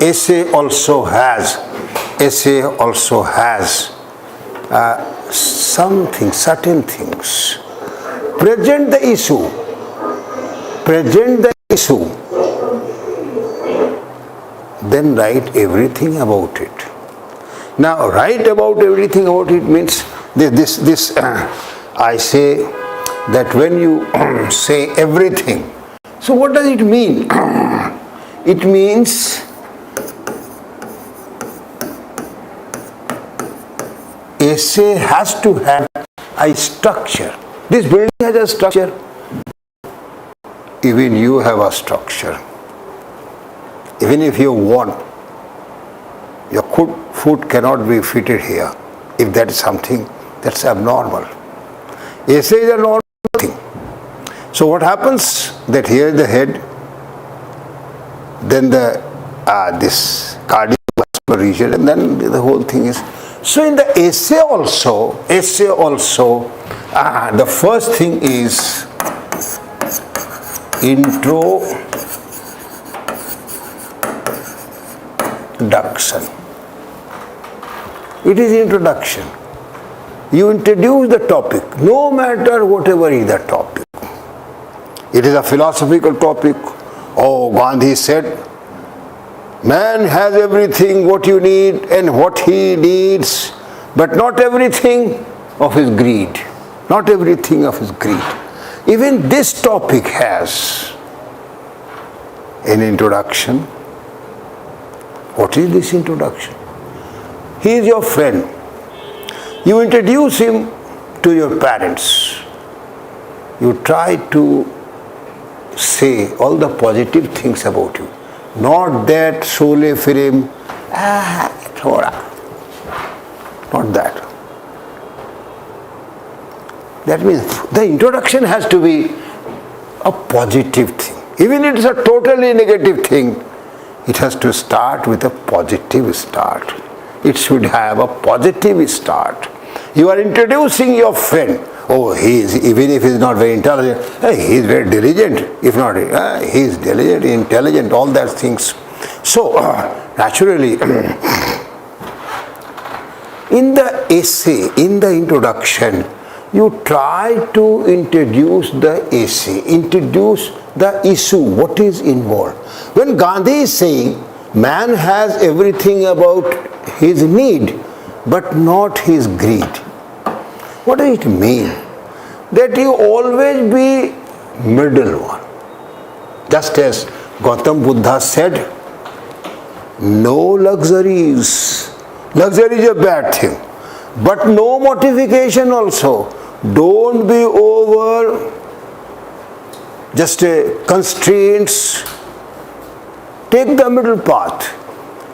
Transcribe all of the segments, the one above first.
essay also has something, certain things. Present the issue. Then write everything about it. Now, write about everything about it means this I say that when you say everything, so what does it mean? It means essay has to have a structure. This building has a structure. Even you have a structure. Even if you want, your foot cannot be fitted here. If that is something that's abnormal. Essay is a normal thing. So what happens that here is the head, then the this cardiovascular region, and then the whole thing is. So in the essay also, the first thing is introduction. It is introduction. You introduce the topic, no matter whatever is the topic. It is a philosophical topic. Oh, Gandhi said, man has everything what you need and what he needs, but not everything of his greed. Not everything of his greed. Even this topic has an introduction. What is this introduction? He is your friend. You introduce him to your parents. You try to say all the positive things about you. Not that sole firim, thoda. Not that. That means the introduction has to be a positive thing. Even if it is a totally negative thing, it has to start with a positive start. It should have a positive start. You are introducing your friend. Oh, even if he is not very intelligent, he is very diligent. If not, he is diligent, intelligent, all that things. So, naturally, in the essay, in the introduction, you try to introduce the essay, introduce the issue, what is involved. When Gandhi is saying, man has everything about his need, but not his greed. What does it mean? That you always be middle one. Just as Gautam Buddha said, no luxuries. Luxury is a bad thing. But no mortification also. Don't be over just constraints. Take the middle path.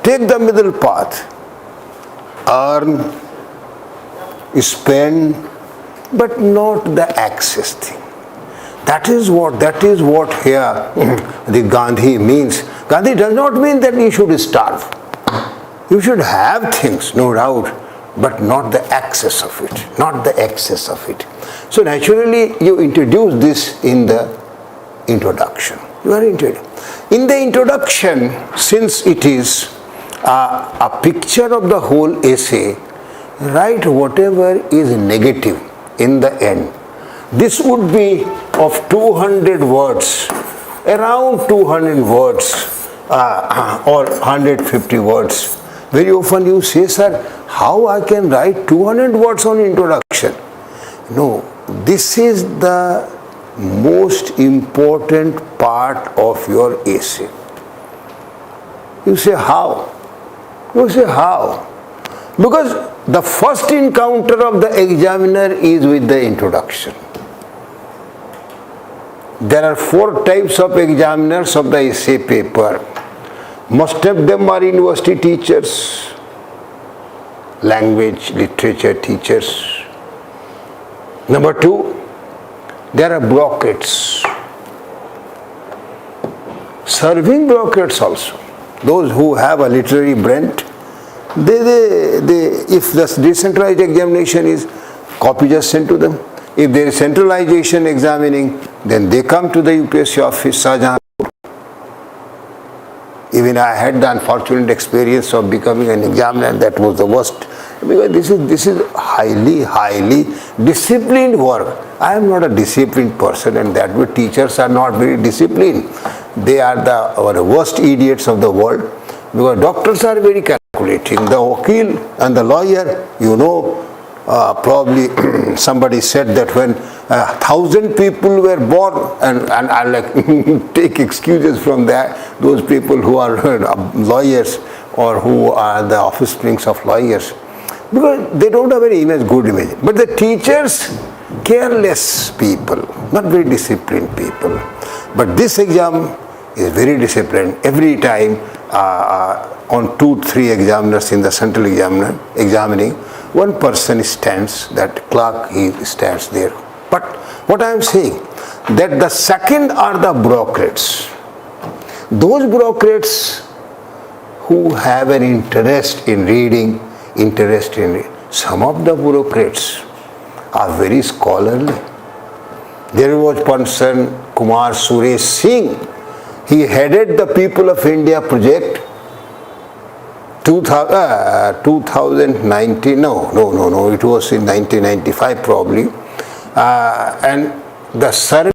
Take the middle path. Earn, spend, but not the excess thing. That is what here the Gandhi means. Gandhi does not mean that you should starve. You should have things, no doubt, but not the excess of it. Not the excess of it. So naturally you introduce this in the introduction. You are introduced. In the introduction, since it is a picture of the whole essay, write whatever is negative in the end. This would be of 200 words, around 200 words or 150 words. Very often you say, sir, how I can write 200 words on introduction? No, this is the most important part of your essay. You say how? You say how? Because the first encounter of the examiner is with the introduction. There are 4 types of examiners of the essay paper. Most of them are university teachers, language, literature teachers. Number 2, there are bureaucrats, serving bureaucrats also. Those who have a literary bent, if the decentralized examination is, copy just sent to them. If there is centralization examining, then they come to the UPSC office, Shahjahanpur. Even I had the unfortunate experience of becoming an examiner, and that was the worst. Because this is highly disciplined work. I am not a disciplined person, and that way teachers are not very disciplined. They are the worst idiots of the world, because doctors are very calculating. The wakil and the lawyer, probably somebody said that when 1,000 people were born, and I like take excuses from that, those people who are lawyers or who are the offsprings of lawyers, because they don't have any good image. But the teachers, careless people, not very disciplined people. But this exam is very disciplined. Every time on 2-3 examiners in the central examining, one person stands, that clerk, he stands there. But what I am saying, that the second are the bureaucrats. Those bureaucrats who have an interest in reading, some of the bureaucrats are very scholarly. There was person, Kumar Suresh Singh. He headed the People of India project 2019, no, it was in 1995 probably. And the Survey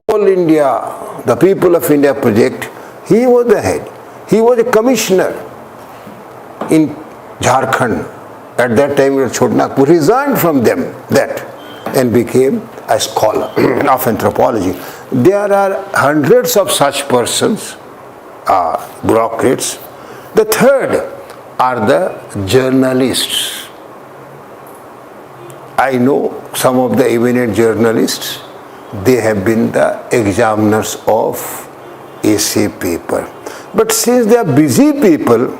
All India, the People of India project, he was the head. He was a commissioner in Jharkhand. At that time, Chotnagpur resigned from that and became a scholar of anthropology. There are hundreds of such persons, bureaucrats. The third are the journalists. I know some of the eminent journalists, they have been the examiners of essay paper. But since they are busy people,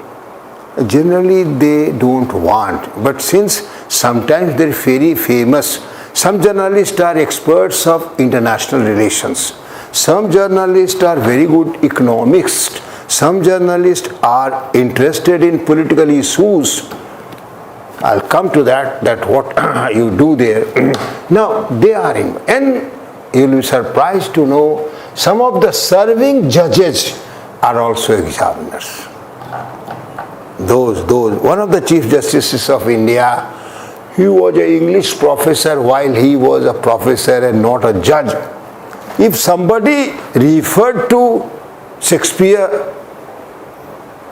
generally they don't want. But since sometimes they're very famous, some journalists are experts of international relations. Some journalists are very good economists. Some journalists are interested in political issues. I'll come to that what you do there. Now, they are in, and you'll be surprised to know some of the serving judges are also examiners. Those. One of the Chief Justices of India, he was an English professor while he was a professor and not a judge. If somebody referred to Shakespeare,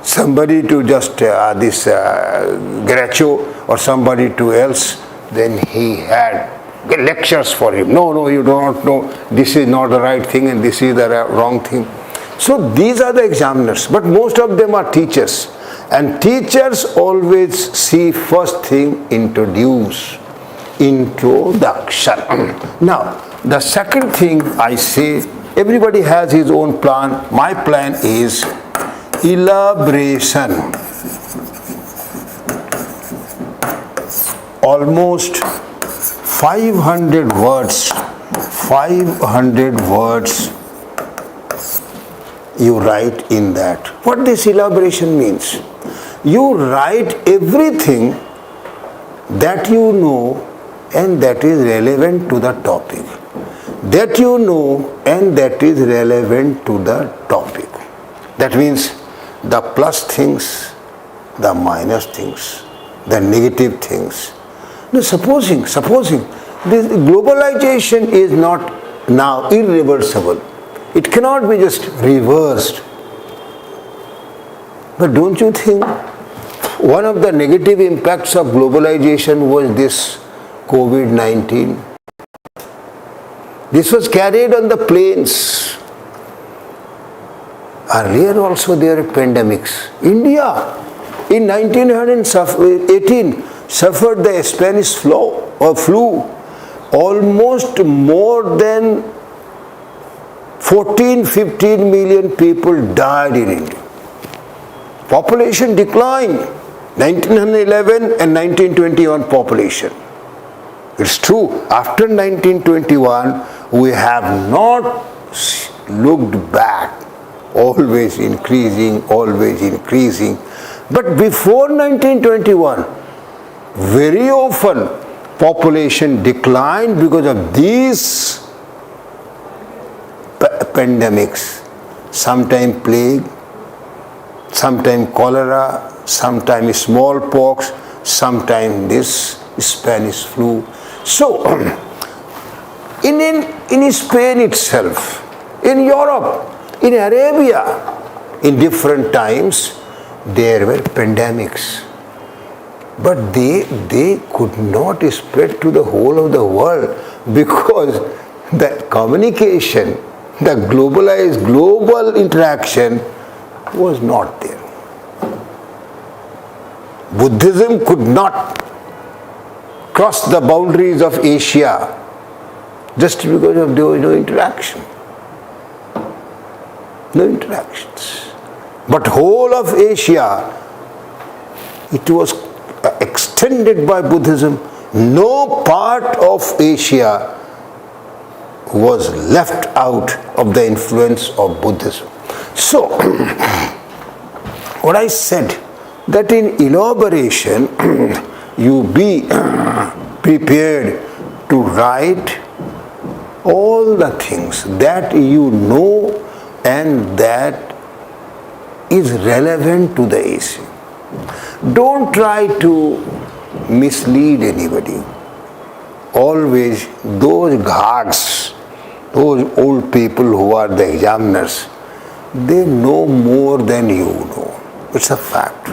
somebody to just this Groucho or somebody to else, then he had lectures for him. No, you do not know, this is not the right thing and this is the wrong thing. So these are the examiners, but most of them are teachers. And teachers always see first thing introduction. Now, the second thing I say, everybody has his own plan. My plan is elaboration. Almost 500 words. 500 words you write in that. What this elaboration means? You write everything that you know and that is relevant to the topic. That you know and that is relevant to the topic. That means the plus things, the minus things, the negative things. Now supposing this globalization is not now irreversible. It cannot be just reversed. But don't you think one of the negative impacts of globalization was this COVID-19? This was carried on the planes. Earlier also there were pandemics. India in 1918 suffered the Spanish flu. Almost more than 14-15 million people died in India. Population declined. 1911 and 1921 population. It's true, after 1921 we have not looked back, always increasing. But before 1921, very often population declined because of these pandemics, sometimes plague, Sometimes cholera, sometimes smallpox, sometimes this Spanish flu. So, in Spain itself, in Europe, in Arabia, in different times, there were pandemics. But they could not spread to the whole of the world because the communication, the global interaction was not there. Buddhism could not cross the boundaries of Asia just because of there was no interaction. No interactions. But whole of Asia, it was extended by Buddhism. No part of Asia was left out of the influence of Buddhism. So, what I said, that in elaboration, you be prepared to write all the things that you know and that is relevant to the issue. Don't try to mislead anybody. Always those ghags, those old people who are the examiners, they know more than you know. It's a fact.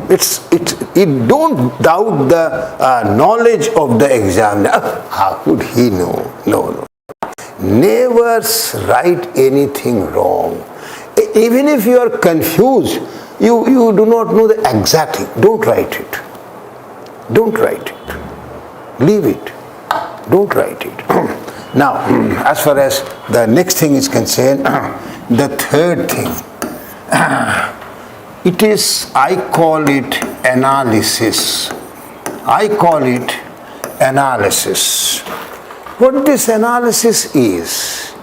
It don't doubt the knowledge of the examiner. How could he know? No. Never write anything wrong. Even if you are confused, you do not know the exactly. Don't write it. Don't write it. Leave it. Don't write it. Now, as far as the next thing is concerned, the third thing, it is, I call it analysis. I call it analysis. What this analysis is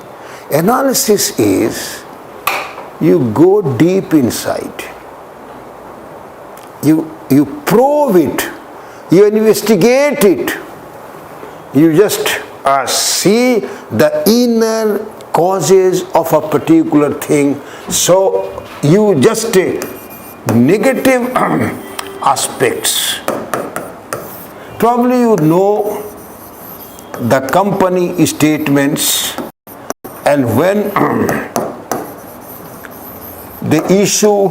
you go deep inside. You probe it. You investigate it. You just see the inner causes of a particular thing. So you just negative aspects. Probably you know the company statements, and when they issue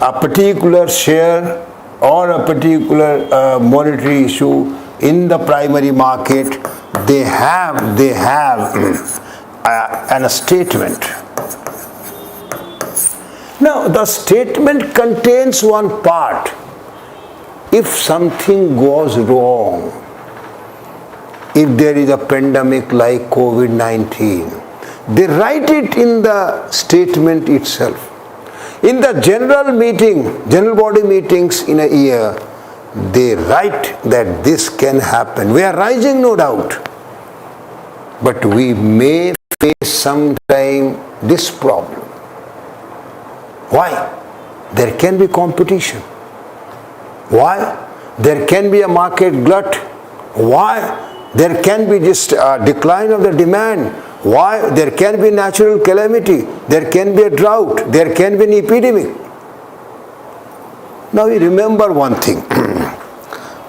a particular share or a particular monetary issue in the primary market, they have a statement. Now the statement contains one part. If something goes wrong, if there is a pandemic like COVID-19, they write it in the statement itself. In the general body meetings in a year, they write that this can happen. We are rising, no doubt, but we may face sometime this problem. Why? There can be competition. Why? There can be a market glut. Why? There can be just a decline of the demand. Why? There can be natural calamity. There can be a drought. There can be an epidemic. Now you remember one thing.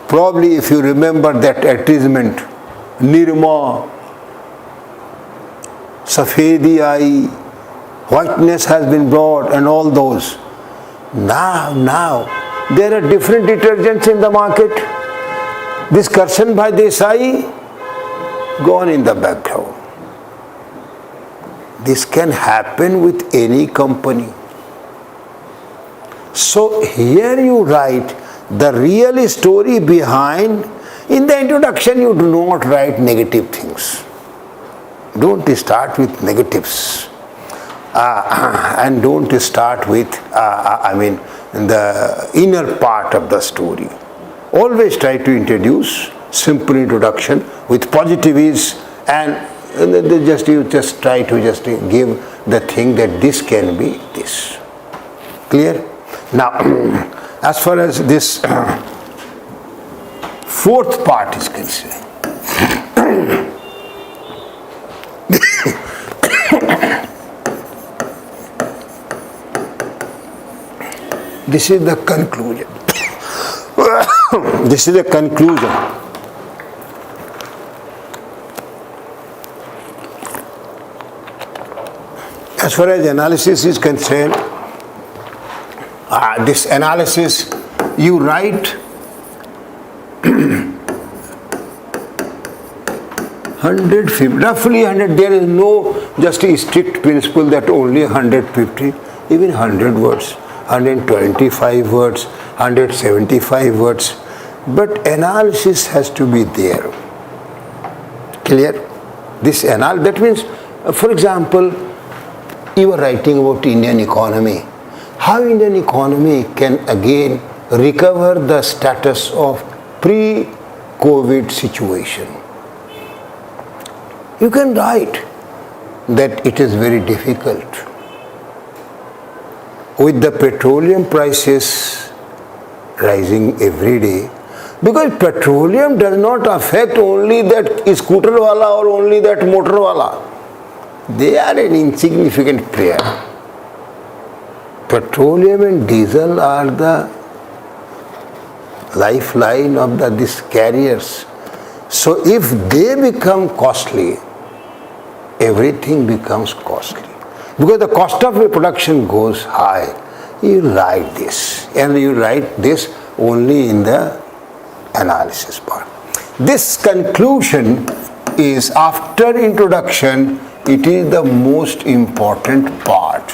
Probably if you remember that advertisement, Nirma, Safedi aayi, whiteness has been brought, and all those. Now, there are different detergents in the market. This Karshan Bhai Desai, gone in the background. This can happen with any company. So here you write the real story behind. In the introduction you do not write negative things. Don't start with negatives. And don't start with, the inner part of the story. Always try to introduce simple introduction with positives, and you just try to just give the thing that this can be this. Clear? Now, as far as this fourth part is concerned, This is the conclusion. This is the conclusion. As far as analysis is concerned, this analysis, you write 150, roughly 100. There is no just a strict principle that only 150, even 100 words, 125 words, 175 words. But analysis has to be there. Clear? That means, for example, you are writing about Indian economy. How Indian economy can again recover the status of pre-COVID situation. You can write that it is very difficult. With the petroleum prices rising every day, because petroleum does not affect only that scooter wala or only that motor wala. They are an insignificant player. Petroleum and diesel are the lifeline of these carriers. So if they become costly, everything becomes costly. Because the cost of production goes high. You write this, and you write this only in the analysis part. This conclusion is, after introduction, it is the most important part.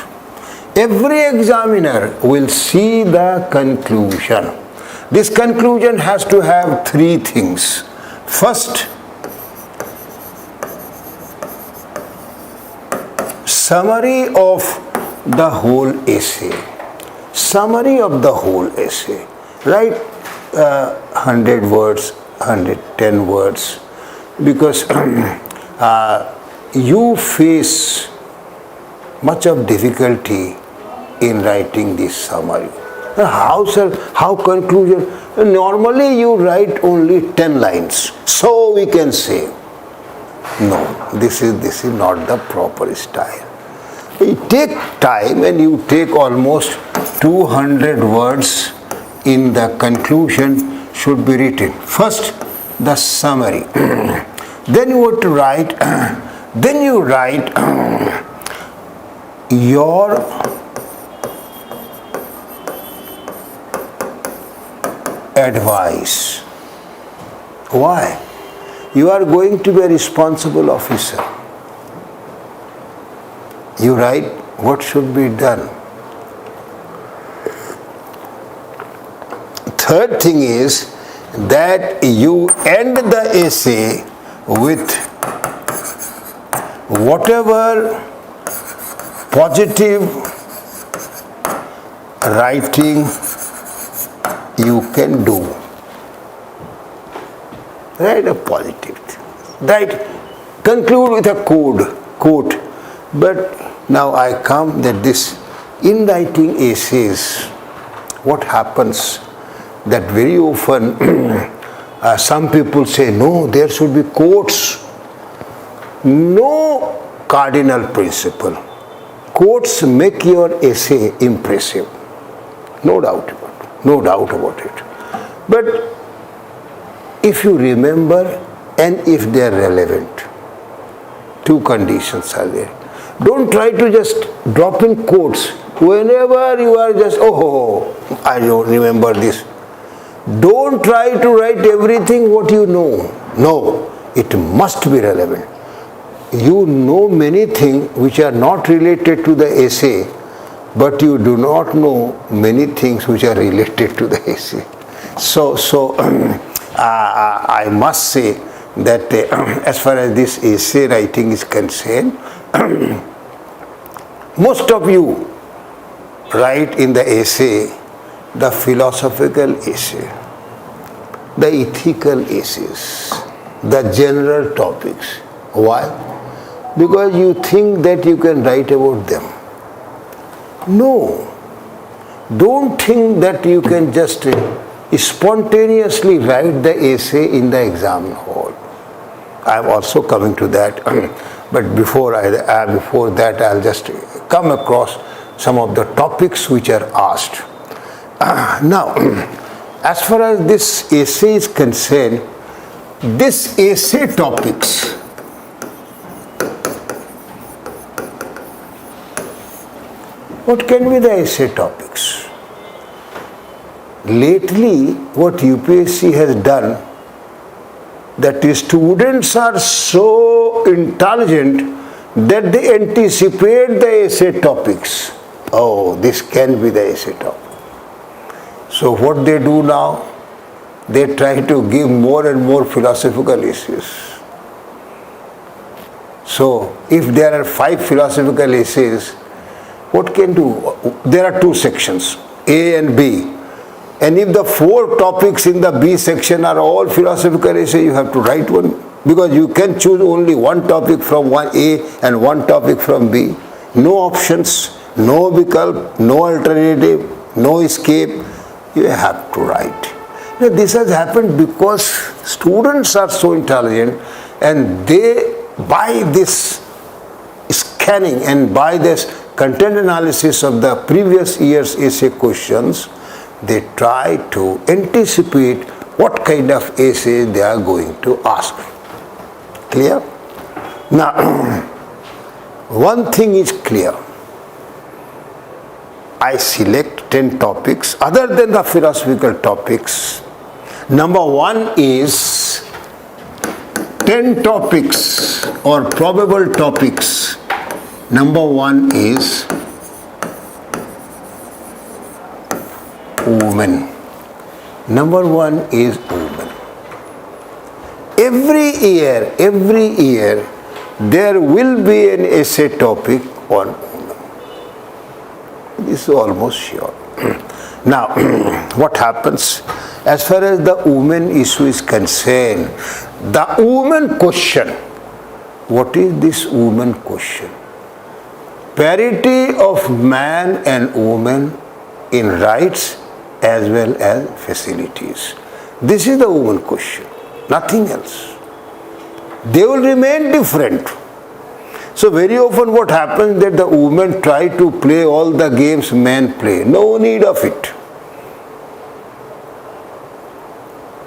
Every examiner will see the conclusion. This conclusion has to have three things. First, summary of the whole essay. Summary of the whole essay. Write 100 words, 110 words, because you face much of difficulty in writing this summary. How conclusion? Normally you write only 10 lines. So we can say, no, this is not the proper style. You take time and you take almost 200 words in the conclusion should be written. First, the summary. Then you have to write, then you write your advice. Why? You are going to be a responsible officer. You write what should be done. Third thing is that you end the essay with whatever positive writing you can do. Write a positive thing. Right? Conclude with a quote. But now I come that this, in writing essays, what happens that very often some people say, no, there should be quotes. No cardinal principle. Quotes make your essay impressive. No doubt about it. But if you remember and if they are relevant, two conditions are there. Don't try to just drop in quotes whenever you are just, I don't remember this. Don't try to write everything what you know. No, it must be relevant. You know many things which are not related to the essay, but you do not know many things which are related to the essay. So I must say that as far as this essay writing is concerned, most of you write in the essay the philosophical essay, the ethical essays, the general topics. Why? Because you think that you can write about them. No. Don't think that you can just spontaneously write the essay in the exam hall. I am also coming to that. But before that, I'll just come across some of the topics which are asked. Now, as far as this essay is concerned, this essay topics, what can be the essay topics? Lately, what UPSC has done, that the students are so intelligent that they anticipate the essay topics. Oh, this can be the essay topic. So what they do now, they try to give more and more philosophical essays. So if there are 5 philosophical essays, what can do? There are 2 sections, A and B. And if the 4 topics in the B section are all philosophical essays, you have to write one, because you can choose only one topic from one A and one topic from B. No options, no vikalp, no alternative, no escape. You have to write. Now, this has happened because students are so intelligent, and they, by this scanning and by this content analysis of the previous year's essay questions, they try to anticipate what kind of essay they are going to ask. Clear? Now, one thing is clear. I select 10 topics other than the philosophical topics. Number 1 is 10 topics or probable topics. Number 1 is women. Number 1 is women. Every year, there will be an essay topic on women. This is almost sure. Now, what happens? As far as the women issue is concerned, the women question. What is this women question? Parity of man and woman in rights as well as facilities. This is the woman question, nothing else. They will remain different. So very often what happens that the women try to play all the games men play. No need of it.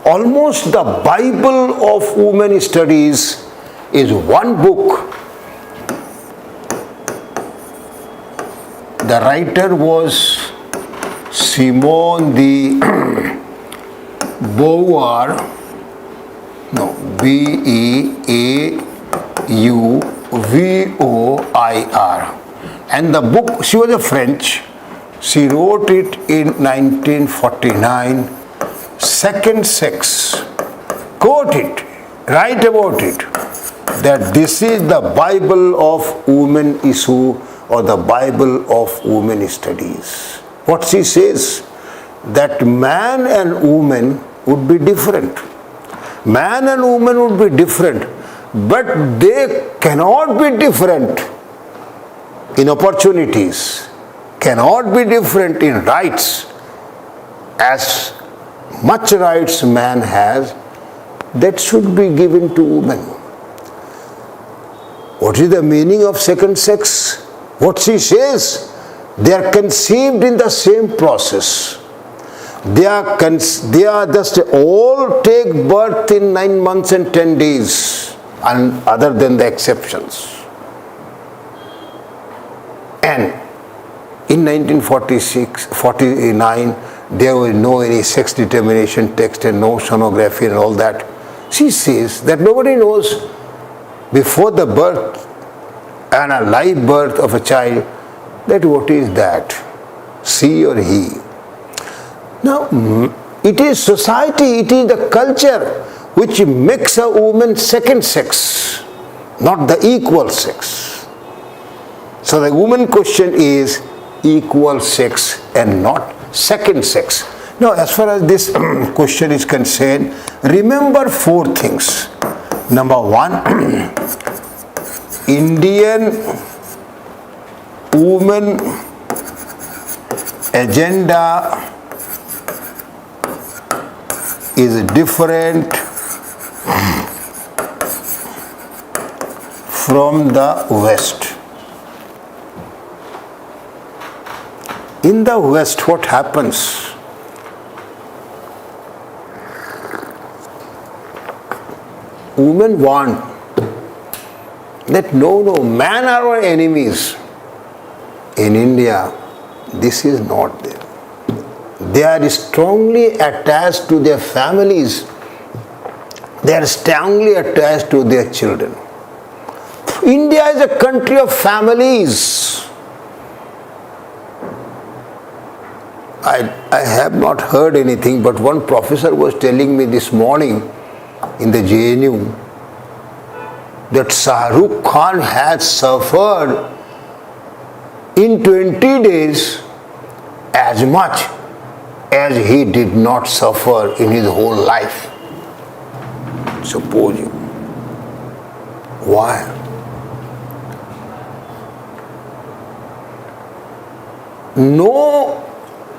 Almost the Bible of women studies is one book. The writer was Simone de Beauvoir, B-E-A-U-V-O-I-R. And the book, she was a French, she wrote it in 1949, Second Sex. Quote it, write about it, that this is the Bible of women issue or the Bible of women studies. What she says, that man and woman would be different. Man and woman would be different, but they cannot be different in opportunities, cannot be different in rights. As much rights man has, that should be given to women. What is the meaning of second sex? What she says, they are conceived in the same process. They are just all take birth in 9 months and 10 days, and other than the exceptions. And in 1949, there was no any sex determination text and no sonography and all that. She says that nobody knows before the birth and a live birth of a child that what is that, she or he. Now, it is society, it is the culture which makes a woman second sex, not the equal sex. So the woman question is equal sex and not second sex. Now, as far as this question is concerned, remember 4 things. Number 1, Indian women agenda is different from the West. In the West, what happens? women want that no, men are our enemies. In India, this is not there. They are strongly attached to their families. They are strongly attached to their children. India is a country of families. I have not heard anything, but one professor was telling me this morning in the JNU that Shah Rukh Khan has suffered in 20 days as much as he did not suffer in his whole life. Suppose you. Why? No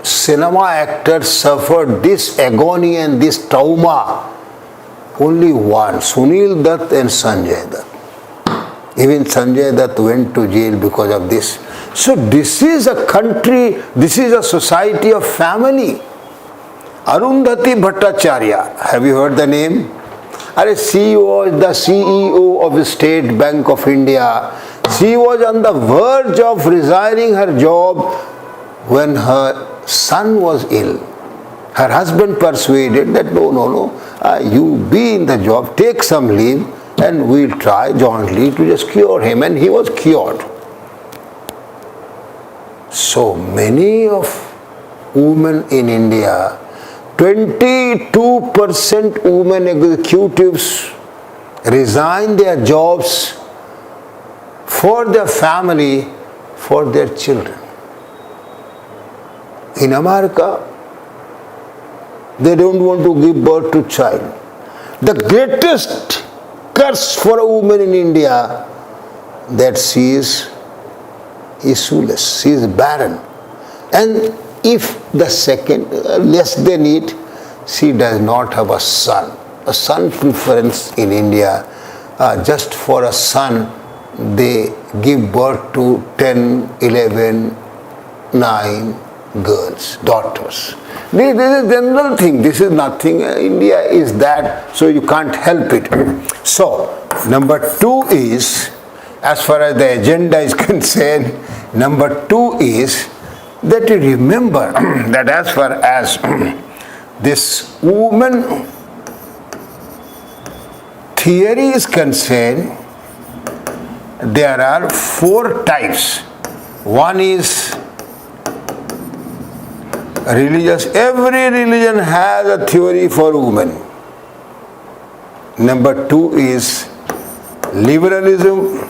cinema actor suffered this agony and this trauma. Only one, Sunil Dutt and Sanjay Dutt. Even Sanjay Dutt went to jail because of this. So this is a country, this is a society of family. Arundhati Bhattacharya, have you heard the name? She was the CEO of the State Bank of India. She was on the verge of resigning her job when her son was ill. Her husband persuaded that no, you be in the job, take some leave, and we'll try jointly to just cure him. And he was cured. So many of women in India, 22% women executives resign their jobs for their family, for their children. In America, they don't want to give birth to child. The greatest curse for a woman in India that she is issueless, she is barren. And if the second, less than it, she does not have a son. A son preference in India, just for a son, they give birth to 10, 11, 9 girls, daughters. This is a general thing. This is nothing. India is that, so you can't help it. So, number 2 is, as far as the agenda is concerned, number 2 is that you remember that as far as this woman theory is concerned, there are 4 types. One is religious. Every religion has a theory for women. Number 2 is liberalism.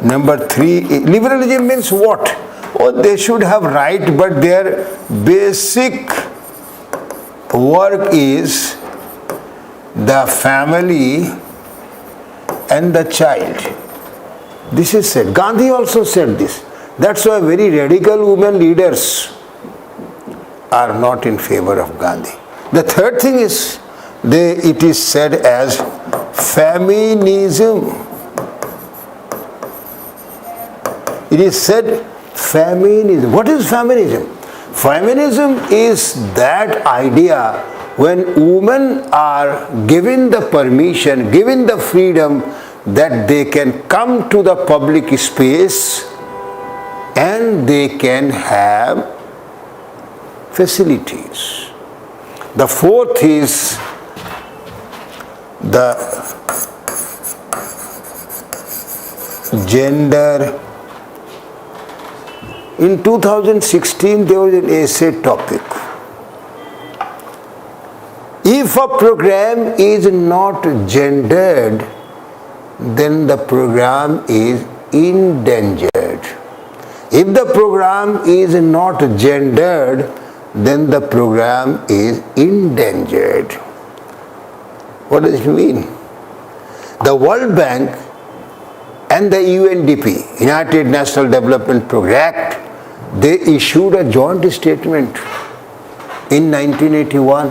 Number 3, liberalism means what? Oh, they should have right, but their basic work is the family and the child. This is said. Gandhi also said this. That's why very radical women leaders are not in favor of Gandhi. The third thing is, it is said as feminism. It is said feminism. What is feminism? Feminism is that idea when women are given the permission, given the freedom that they can come to the public space and they can have facilities. The fourth is the gender. In 2016, there was an essay topic. If a program is not gendered, then the program is endangered. If the program is not gendered, then the program is endangered. What does it mean? The World Bank and the UNDP, United National Development Programme, they issued a joint statement in 1981,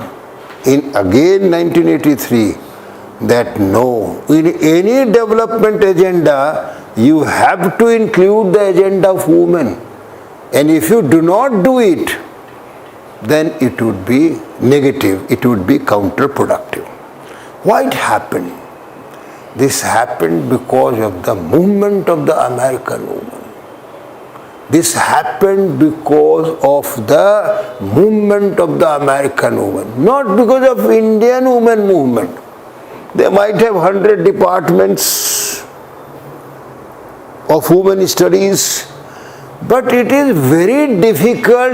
in again 1983, that no, in any development agenda, you have to include the agenda of women. And if you do not do it, then it would be negative, it would be counterproductive. Why it happened? This happened because of the movement of the American woman. This happened because of the movement of the American woman, not because of Indian women movement. They might have 100 departments of women studies, but it is very difficult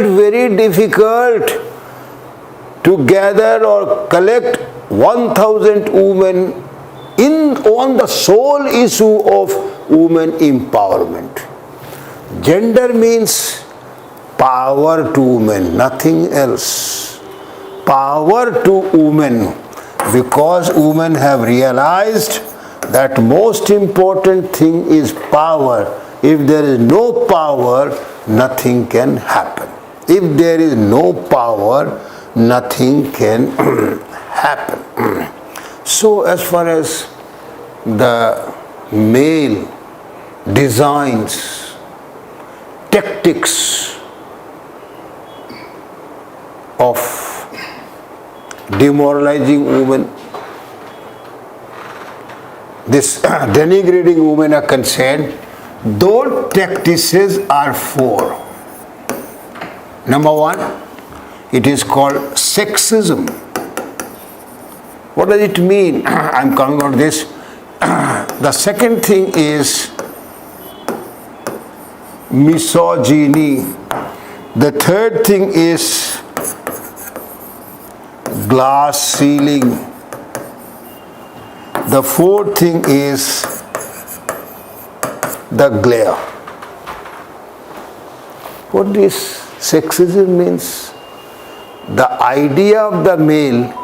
to gather or collect 1,000 women on the sole issue of women empowerment. Gender means power to women, nothing else. Power to women, because women have realized that most important thing is power. If there is no power, nothing can happen. If there is no power, nothing can happen. So as far as the male designs, tactics of demoralizing women, this denigrating women are concerned, those tactics are four. Number one, it is called sexism. What does it mean? I'm coming on this. The second thing is misogyny. The third thing is glass ceiling. The fourth thing is the glare. What this sexism means? The idea of the male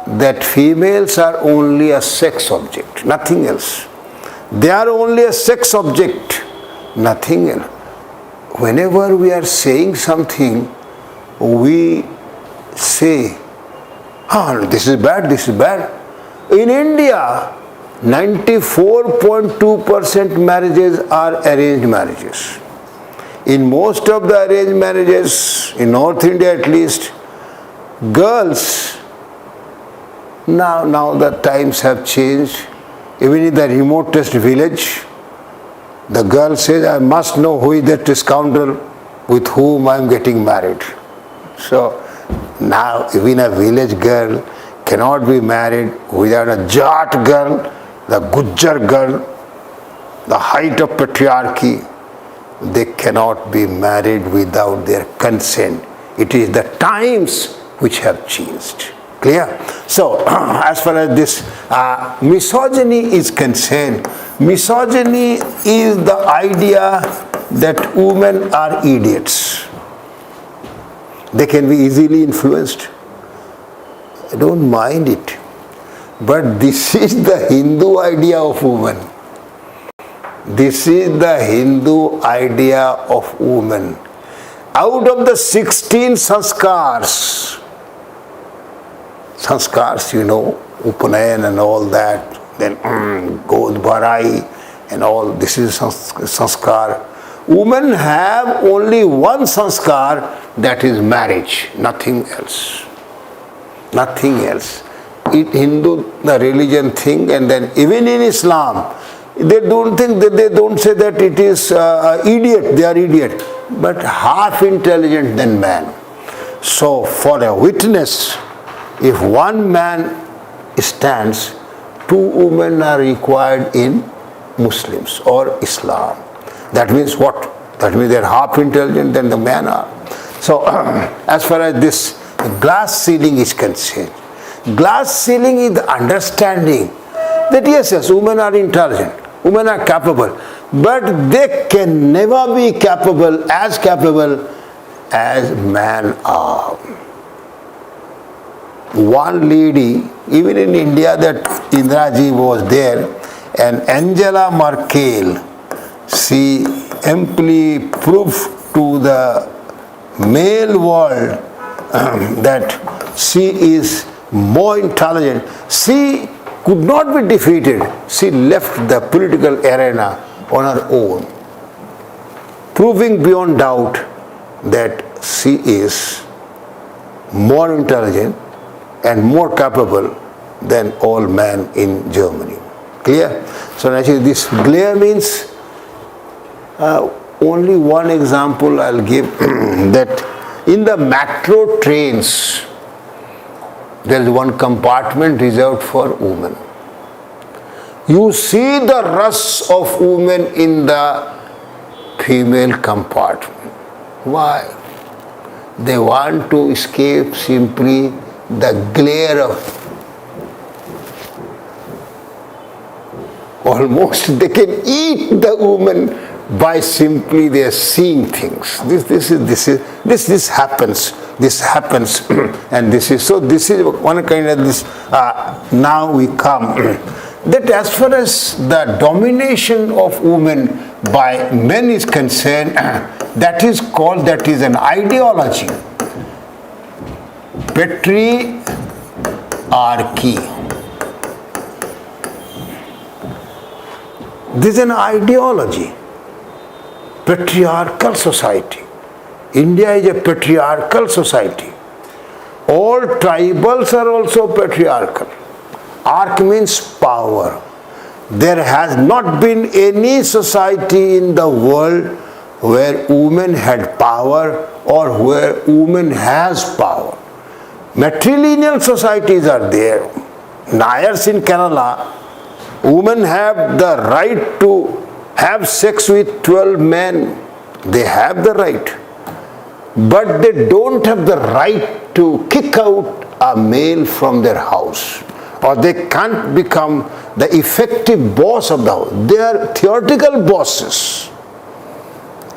that females are only a sex object, nothing else. They are only a sex object, nothing else. Whenever we are saying something, we say, this is bad, this is bad. In India, 94.2% marriages are arranged marriages. In most of the arranged marriages, in North India at least, girls, now the times have changed. Even in the remotest village, the girl says, I must know who is that scoundrel with whom I am getting married. So now even a village girl cannot be married without a Jat girl, the Gujjar girl, the height of patriarchy. They cannot be married without their consent. It is the times which have changed. Clear? So, as far as this misogyny is concerned, misogyny is the idea that women are idiots. They can be easily influenced. I don't mind it. But this is the Hindu idea of woman. This is the Hindu idea of woman. Out of the 16 sanskars, Upanayan and all that, then God Bharai and all, this is sanskar. Women have only one sanskar, that is marriage, nothing else. Nothing else. In Hindu, the religion thing, and then even in Islam, they don't think that, they don't say that it is idiot, they are idiot, but half intelligent than man. So for a witness, if one man stands, two women are required in Muslims or Islam. That means what? That means they are half intelligent than the men are. So as far as this glass ceiling is concerned, glass ceiling is the understanding that yes, women are intelligent, women are capable, but they can never be capable as men are. One lady, even in India, that Indraji was there, and Angela Merkel, she amply proved to the male world that she is more intelligent. She could not be defeated. She left the political arena on her own, proving beyond doubt that she is more intelligent and more capable than all men in Germany. Clear? So naturally this glare means only one example I'll give that in the metro trains there is one compartment reserved for women. You see the rush of women in the female compartment. Why? They want to escape simply the glare of almost they can eat the woman by simply they are seeing things. This happens, and this is one kind of this. Now we come that as far as the domination of women by men is concerned, that is an ideology. Patriarchy. This is an ideology. Patriarchal society. India is a patriarchal society. All tribals are also patriarchal. Arch means power. There has not been any society in the world where women had power or where women has power. Matrilineal societies are there. Nayars in Kerala, women have the right to have sex with 12 men. They have the right. But they don't have the right to kick out a male from their house. Or they can't become the effective boss of the house. They are theoretical bosses.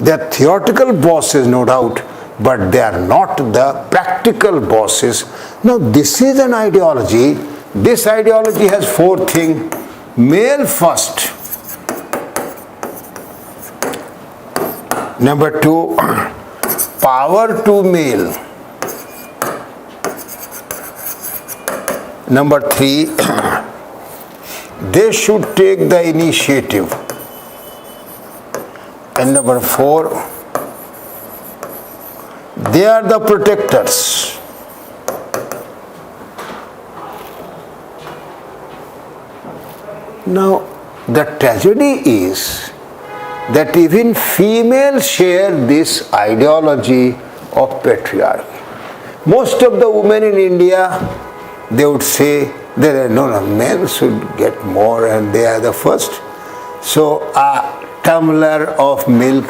They are theoretical bosses, no doubt, but they are not the practical bosses. Now this is an ideology. This ideology has four things. Male first. Number two, power to male. Number three, they should take the initiative. And number four, they are the protectors. Now, the tragedy is that even females share this ideology of patriarchy. Most of the women in India, they would say that no, men should get more and they are the first. So a tumbler of milk,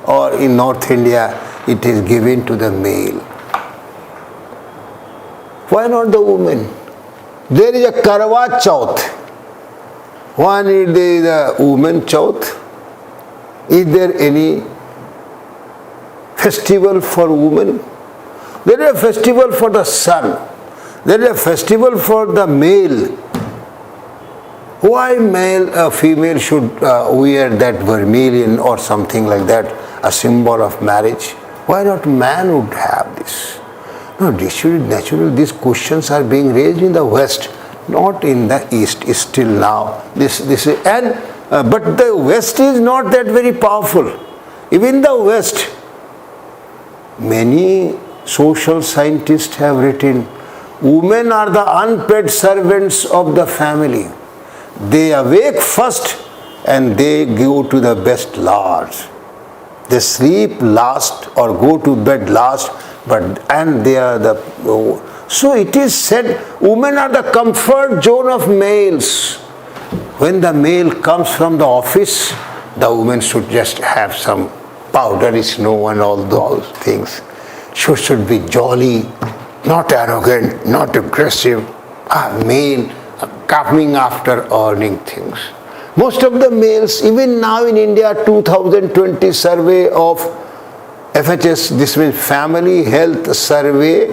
or in North India, it is given to the male. Why not the woman? There is a Karwa Chauth. Why is there a woman Chauth? Is there any festival for women? There is a festival for the sun. There is a festival for the male. Why a female should wear that vermilion or something like that, a symbol of marriage? Why not man would have this? No, this should naturally. These questions are being raised in the West, not in the East. Still now, but the West is not that very powerful. Even the West, many social scientists have written, women are the unpaid servants of the family. They awake first and they go to the best lodge. They sleep last or go to bed last, and they are the. So it is said, women are the comfort zone of males. When the male comes from the office, the woman should just have some powdery snow and all those things. She should be jolly, not arrogant, not aggressive, a male coming after earning things. Most of the males, even now in India, 2020 survey of FHS, this means Family Health Survey,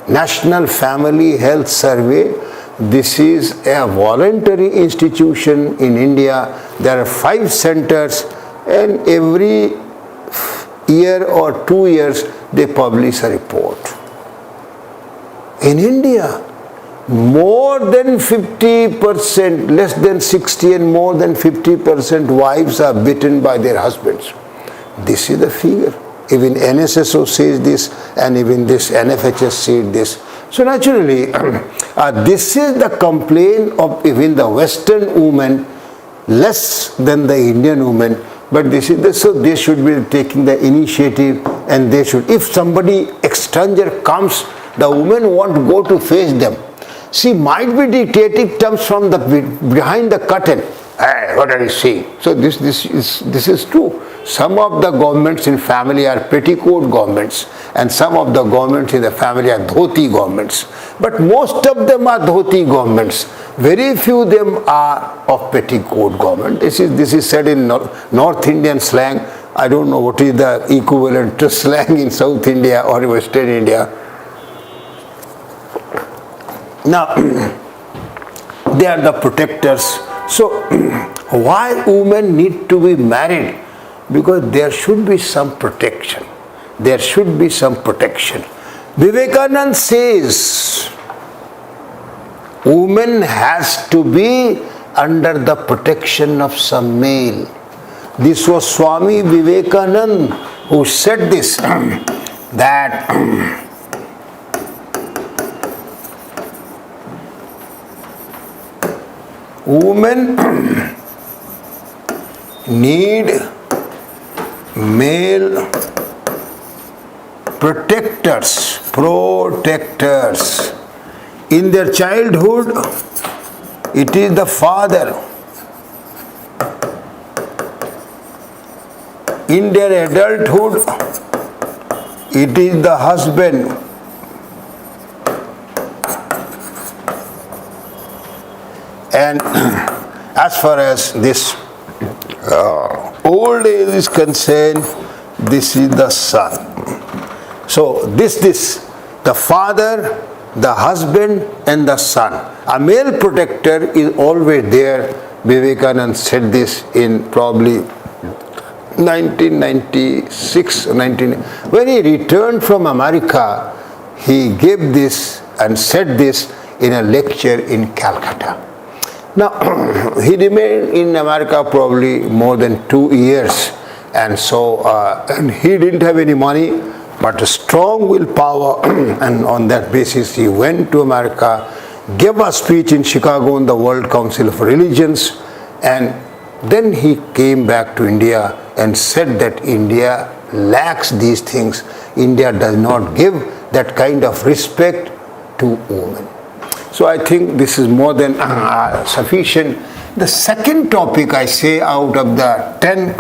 National Family Health Survey. This is a voluntary institution in India. There are 5 centers, and every year or 2 years they publish a report. In India, more than 50%, less than 60 and more than 50% wives are beaten by their husbands. This is the figure. even NSSO says this, and even this NFHS said this. So naturally, this is the complaint of even the Western woman, less than the Indian woman. But this is so they should be taking the initiative, and they should. If somebody stranger comes, the women won't go to face them. She might be dictating terms from the behind the curtain. Hey, what are you saying? So this is true. Some of the governments in family are petticoat governments, and some of the governments in the family are dhoti governments. But most of them are dhoti governments. Very few of them are of petticoat government. This is said in North Indian slang. I don't know what is the equivalent to slang in South India or Western India. Now, they are the protectors. So, why women need to be married? Because there should be some protection. There should be some protection. Vivekananda says, woman has to be under the protection of some male. This was Swami Vivekananda who said this, that women need male protectors. In their childhood, it is the father. In their adulthood, it is the husband. And as far as this old age is concerned, this is the son. So the father, the husband and the son. A male protector is always there. Vivekananda said this in probably 1996, when he returned from America, he gave this and said this in a lecture in Calcutta. Now, he remained in America probably more than 2 years, and so and he didn't have any money, but a strong willpower, and on that basis he went to America, gave a speech in Chicago in the World Council of Religions, and then he came back to India and said that India lacks these things. India does not give that kind of respect to women. So I think this is more than sufficient. The second topic I say out of the 10,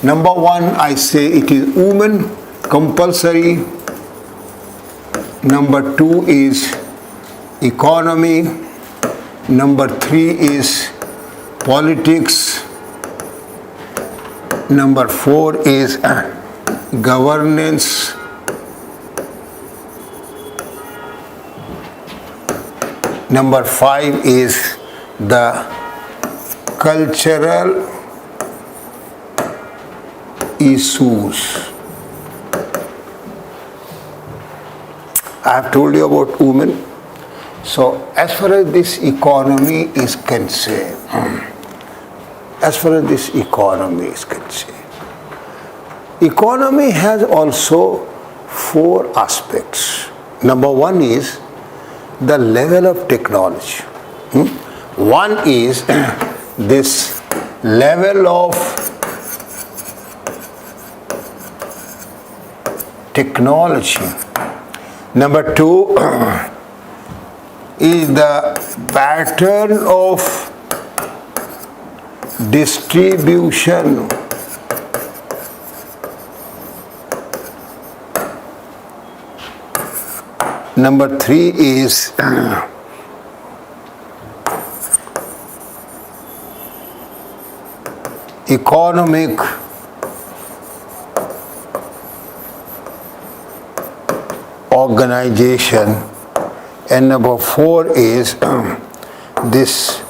number 1 I say it is women compulsory. Number 2 is economy. Number 3 is politics. Number 4 is governance. Number 5 is the cultural issues. I have told you about women. So as far as this economy is concerned, economy has also 4 aspects. Number 1 is the level of technology. One is this level of technology. Number 2 is the pattern of distribution. Number 3 is economic organization, and number 4 is this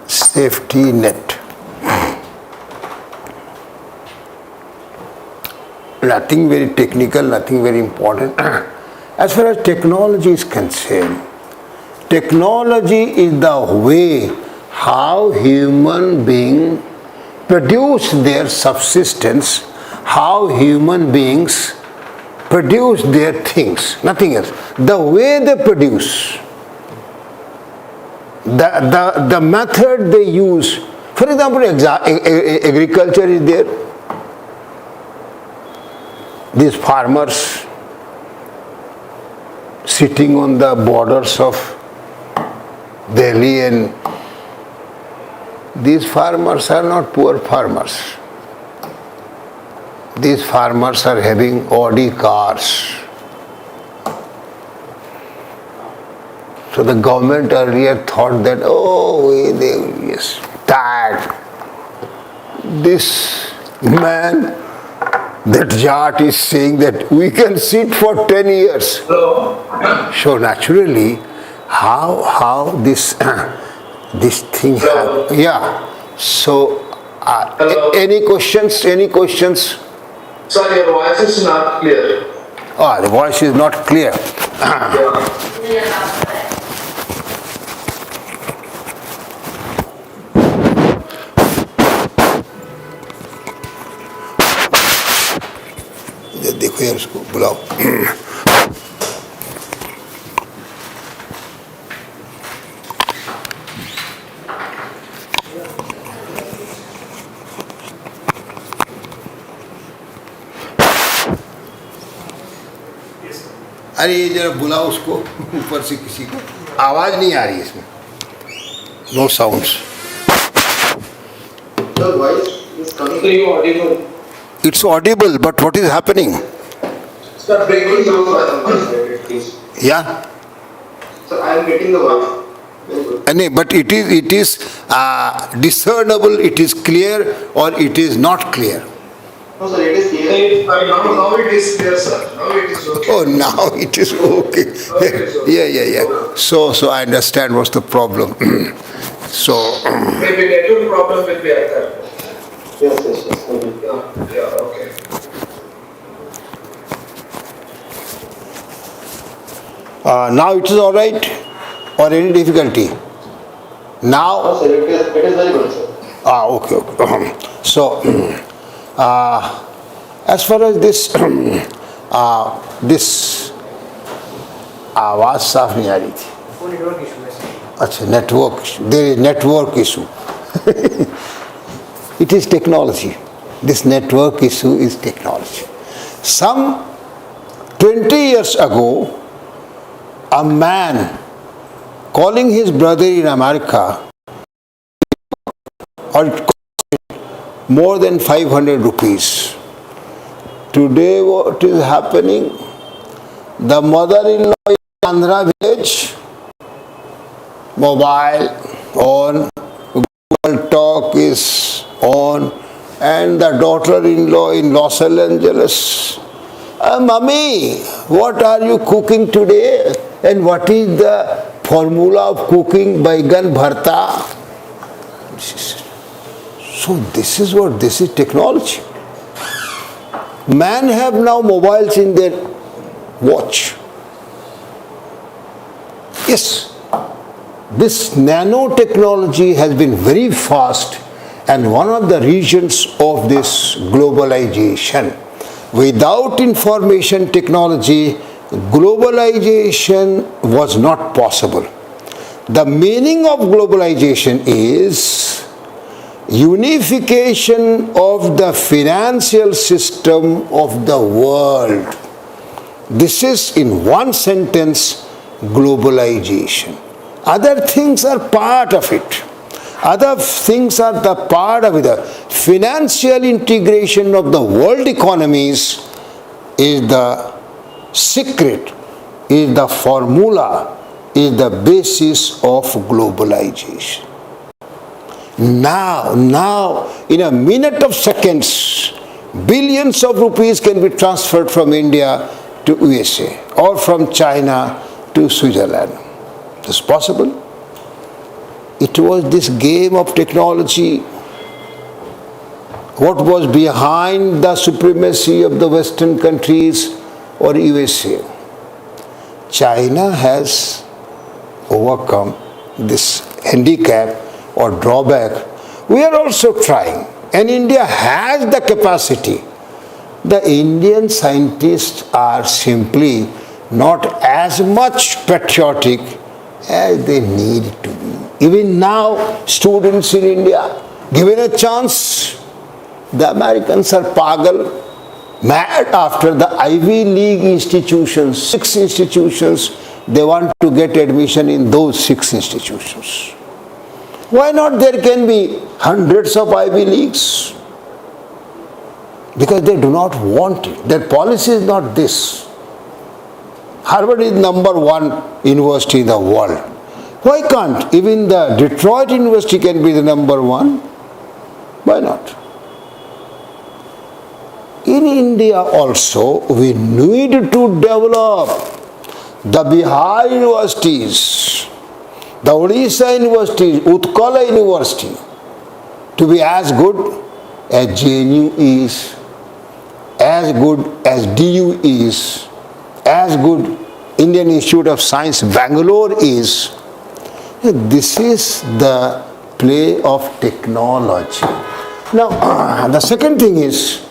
safety net. Nothing very technical, nothing very important. As far as technology is concerned, technology is the way how human being produce their subsistence, how human beings produce their things, nothing else. The way they produce, the method they use. For example, agriculture is there. These farmers sitting on the borders of Delhi, and these farmers are not poor farmers. These farmers are having Audi cars. So the government earlier thought that, yes, that this man, that Jat is saying that we can sit for 10 years. So naturally, how this this thing happens? Yeah. So any questions? Any questions? Sir, your voice is not clear. The voice is not clear. देखो यार उसको बुलाओ. अरे ये जरा बुलाओ उसको ऊपर से किसी को. आवाज नहीं आ रही है इसमें. No sounds. The voice is coming to you audible. It's audible, but what is happening? Sir, breaking the voice, please. Yeah. Sir, I am getting the voice. Very good. But it is discernible. It is clear, or it is not clear. No, sir, it is clear. Now it is clear, sir. Now it is okay. Oh, now it is okay. Now it is okay. Yeah. So I understand what's the problem. So Maybe network problem will be at that. Yes. Yeah, okay. now it is all right, or any difficulty? Now. No, sir, it is very good, sir. Okay. So as far as this this आवाज साफ नहीं आ रही थी. अच्छा, network issue. There is network issue. It is technology. This network issue is technology. Some 20 years ago, a man calling his brother in America, or it cost more than 500 rupees. Today what is happening? The mother-in-law in Andhra village, mobile on, Google Talk is on, and the daughter-in-law in Los Angeles, Mummy, what are you cooking today? And what is the formula of cooking baigan bharta? So this is technology. Man have now mobiles in their watch. Yes, this nanotechnology has been very fast, and one of the reasons of this globalization. Without information technology, globalization was not possible. The meaning of globalization is unification of the financial system of the world. This is, in one sentence, globalization. Other things are part of it. Other things are the part of it. The financial integration of the world economies is the secret, is the formula, is the basis of globalization. Now, in a minute of seconds, billions of rupees can be transferred from India to USA or from China to Switzerland. It's possible. It was this game of technology. What was behind the supremacy of the Western countries or USA? China has overcome this handicap or drawback. We are also trying. And India has the capacity. The Indian scientists are simply not as much patriotic as they need to be. Even now, students in India, given a chance, the Americans are pagal, mad after the Ivy League institutions, 6 institutions, they want to get admission in those 6 institutions. Why not? There can be hundreds of Ivy Leagues. Because they do not want it. Their policy is not this. Harvard is number 1 university in the world. Why can't even the Detroit University can be the number 1? Why not? In India also, we need to develop the Bihar universities, the Odisha universities, Utkala University to be as good as JNU is, as good as DU is, as good Indian Institute of Science Bangalore is. This is the play of technology. Now, the second thing is,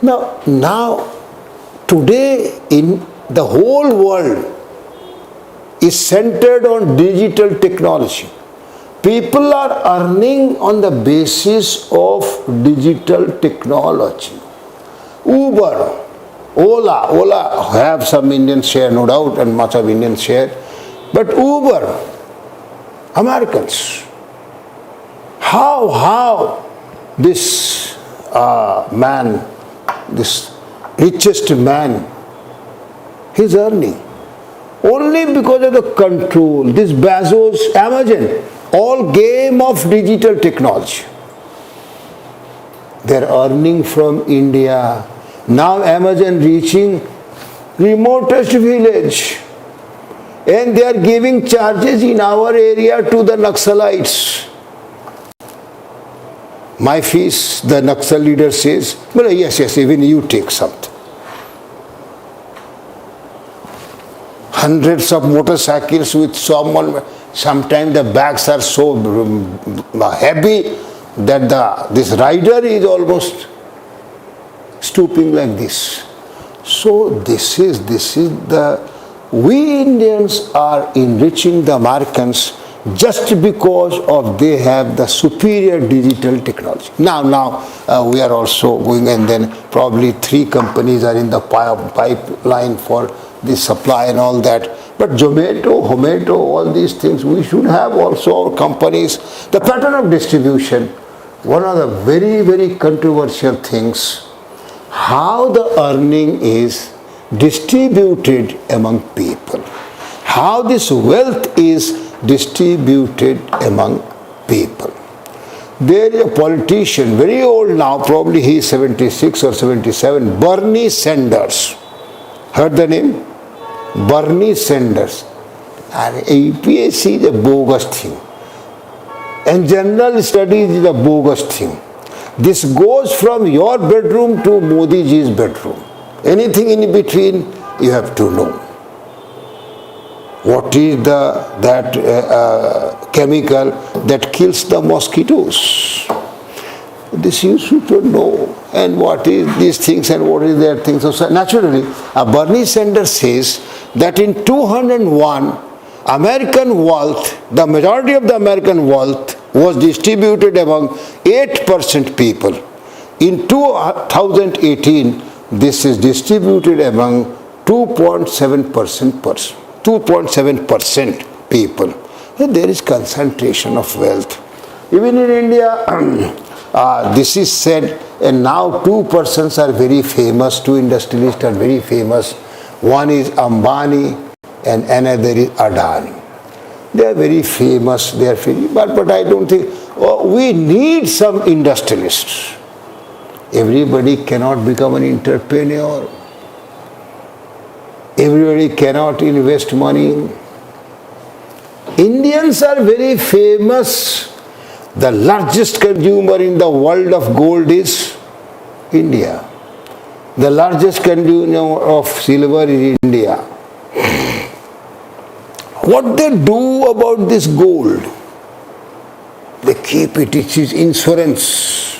now today in the whole world is centered on digital technology. People are earning on the basis of digital technology. Uber, Ola have some Indian share, no doubt, and much of Indian share. But Uber, Americans, how this man, this richest man, he's earning? Only because of the control. This Bezos, Amazon, all game of digital technology. They're earning from India. Now Amazon reaching remotest village. And they are giving charges in our area to the Naxalites. My fees, the Naxal leader says, well, yes, even you take something. Hundreds of motorcycles with someone, sometimes the bags are so heavy that this rider is almost stooping like this. So this is we Indians are enriching the Americans just because of they have the superior digital technology. Now we are also going, and then probably 3 companies are in the pipeline for the supply and all that. But Zomato, all these things, we should have also our companies. The pattern of distribution, one of the very, very controversial things, how the earning is distributed among people. How this wealth is distributed among people. There is a politician, very old now, probably he is 76 or 77, Bernie Sanders. Heard the name? Bernie Sanders. And UPSC is a bogus thing. And general studies is a bogus thing. This goes from your bedroom to Modi ji's bedroom. Anything in between, you have to know. What is that chemical that kills the mosquitoes? This you should know. And what is these things and what is their things. So naturally, Bernie Sanders says that in 201, American wealth, the majority of the American wealth was distributed among 8% people. In 2018, this is distributed among 2.7% people. And there is concentration of wealth. Even in India, this is said, and now 2 persons are very famous, 2 industrialists are very famous. One is Ambani and another is Adani. They are very famous, but I don't think, we need some industrialists. Everybody cannot become an entrepreneur. Everybody cannot invest money. Indians are very famous. The largest consumer in the world of gold is India. The largest consumer of silver is India. What they do about this gold? They keep it, it is insurance.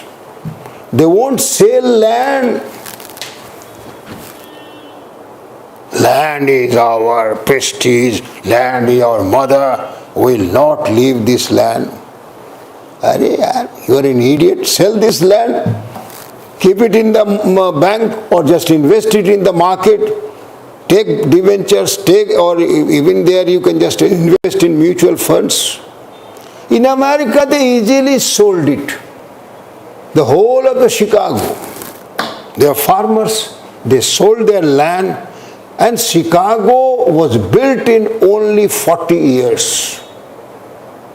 They won't sell land. Land is our prestige, land is our mother, we will not leave this land. You are an idiot, sell this land, keep it in the bank or just invest it in the market, take debentures, or even there you can just invest in mutual funds. In America they easily sold it. The whole of the Chicago, they are farmers, they sold their land, and Chicago was built in only 40 years.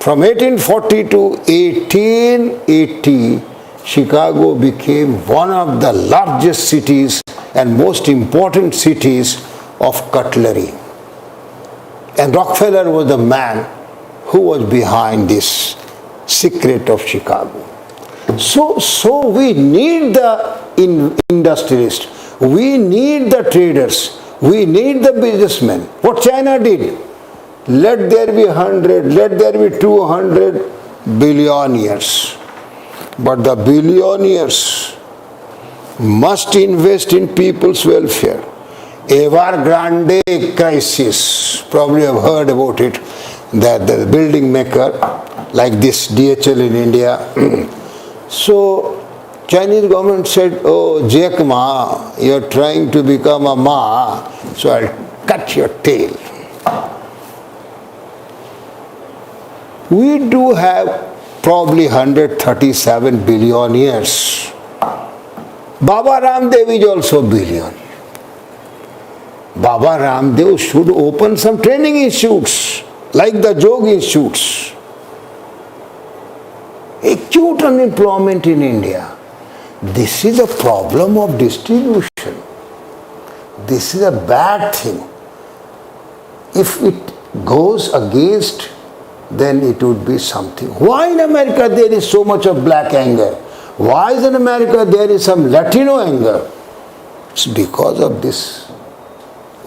From 1840 to 1880, Chicago became one of the largest cities and most important cities of cutlery. And Rockefeller was the man who was behind this secret of Chicago. So we need the industrialists, we need the traders, we need the businessmen. What China did, let there be 100, let there be 200 billionaires. But the billionaires must invest in people's welfare. Evergrande crisis, probably have heard about it, that the building maker, like this DHL in India. So Chinese government said, oh Jack Ma, you are trying to become a Ma, so I'll cut your tail. We do have probably 137 billionaires. Baba Ramdev is also a billion. Baba Ramdev should open some training institutes, like the Yoga institutes. Acute unemployment in India. This is a problem of distribution. This is a bad thing. If it goes against, then it would be something. Why in America there is so much of black anger? Why is in America there is some Latino anger? It's because of this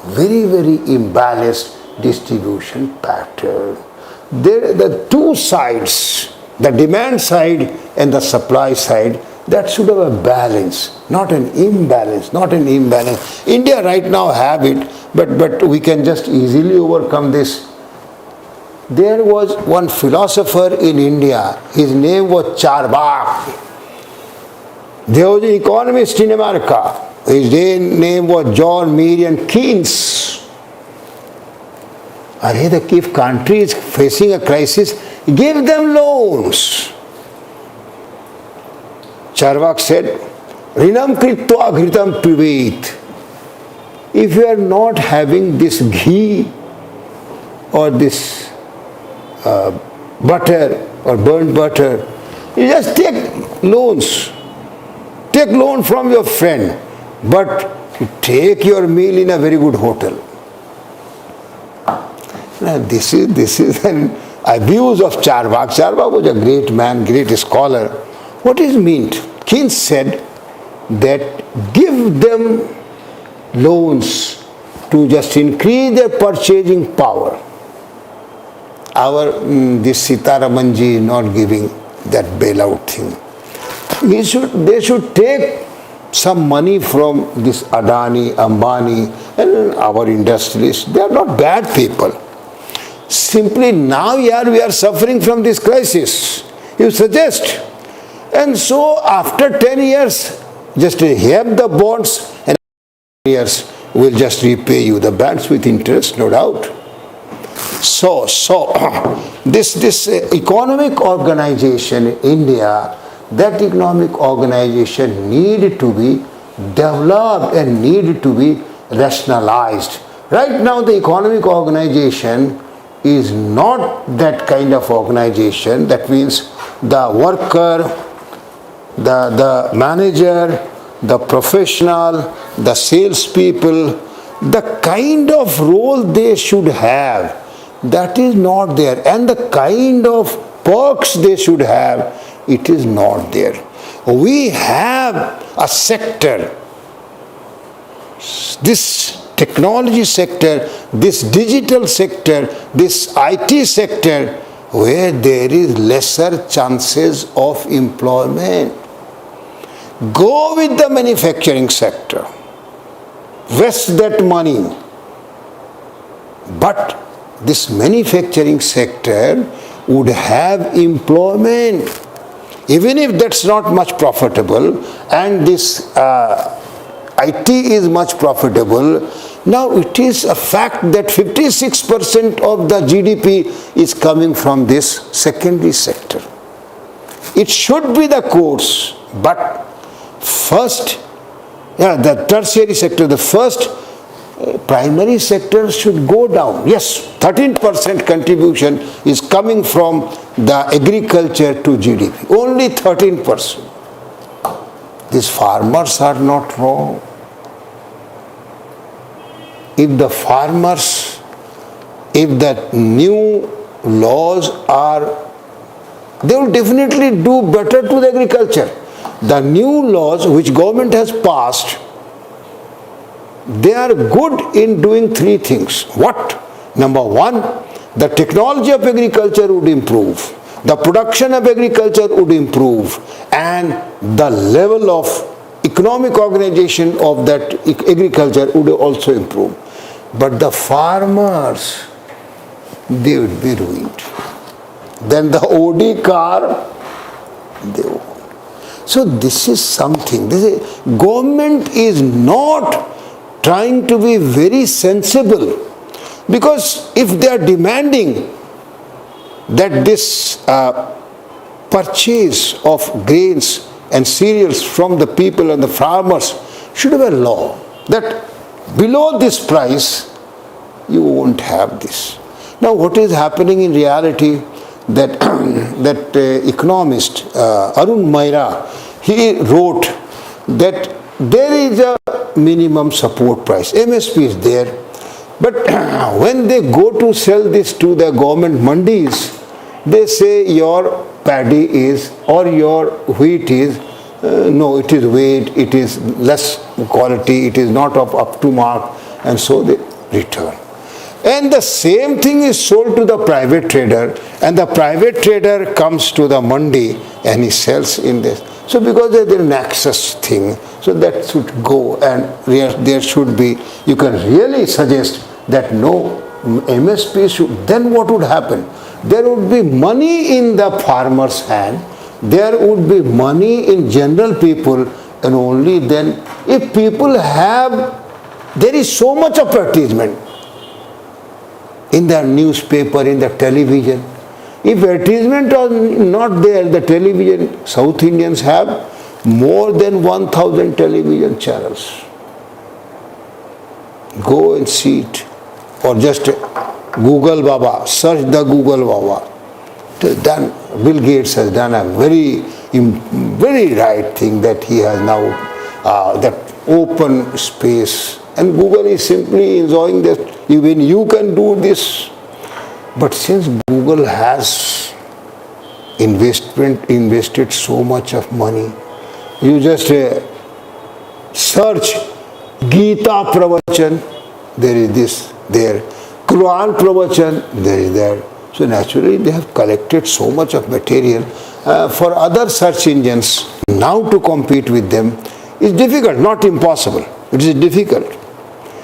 very, very imbalanced distribution pattern. There are the two sides, the demand side and the supply side, that should have a balance, not an imbalance, not an imbalance. India right now have it, but we can just easily overcome this. There was one philosopher in India, his name was Charvak. There was an economist in America, his name was John Marion Keynes. If country is facing a crisis, give them loans. Charvak said, Rinam kritva ghritam pivit. If you are not having this ghee or this butter or burnt butter, you just take loans. Take loan from your friend, but take your meal in a very good hotel. Now this is an abuse of Charvak. Charvak was a great man, great scholar. What is meant? Keynes said that give them loans to just increase their purchasing power. This Sitaramanji is not giving that bailout thing. They should take some money from this Adani, Ambani and our industrialists. They are not bad people. Simply now we are suffering from this crisis. You suggest. And so after 10 years, just have the bonds and 10 years will just repay you the bonds with interest, no doubt. So this economic organization in India, that economic organization needed to be developed and needed to be rationalized. Right now the economic organization is not that kind of organization. That means the worker, the manager, the professional, the salespeople, the kind of role they should have, that is not there. And the kind of perks they should have, it is not there. We have a sector, this technology sector, this digital sector, this IT sector, where there is lesser chances of employment. go with the manufacturing sector, waste that money. But this manufacturing sector would have employment, even if that's not much profitable, and this IT is much profitable. Now it is a fact that 56% of the GDP is coming from this secondary sector. It should be the course, but first, the tertiary sector, the first primary sector should go down. Yes, 13% contribution is coming from the agriculture to GDP. Only 13%. These farmers are not wrong. If the farmers, if the new laws are, they will definitely do better to the agriculture. The new laws which government has passed, they are good in doing three things. What? Number one, the technology of agriculture would improve, the production of agriculture would improve, and the level of economic organization of that agriculture would also improve. But the farmers, they would be ruined. Then the OD car, they would. So this is something. Government is not trying to be very sensible, because if they are demanding that this purchase of grains and cereals from the people and the farmers should have a law that below this price you won't have this. Now what is happening in reality, that economist Arun Maira, he wrote that there is a minimum support price, MSP is there, but when they go to sell this to the government mandis, they say your paddy is, or your wheat is, no, it is weight, it is less quality, it is not up to mark, and so they return. And the same thing is sold to the private trader, and the private trader comes to the mandi and he sells in this. So because there is an access thing, so that should go, and there should be, you can really suggest that no, MSP should, then what would happen? There would be money in the farmer's hand, there would be money in general people, and only then, if people have, there is so much of advertisement in the newspaper, in the television. If advertisement are not there, the television, South Indians have more than 1,000 television channels. Go and see it. Or just Google Baba, search the Google Baba. Then Bill Gates has done a very right thing, that he has now that open space, and Google is simply enjoying that. Even you can do this. But since Google has invested so much of money, you just search Gita Pravachan, there is this, there. Quran Pravachan, there is that. So naturally they have collected so much of material for other search engines. Now to compete with them is difficult, not impossible. It is difficult.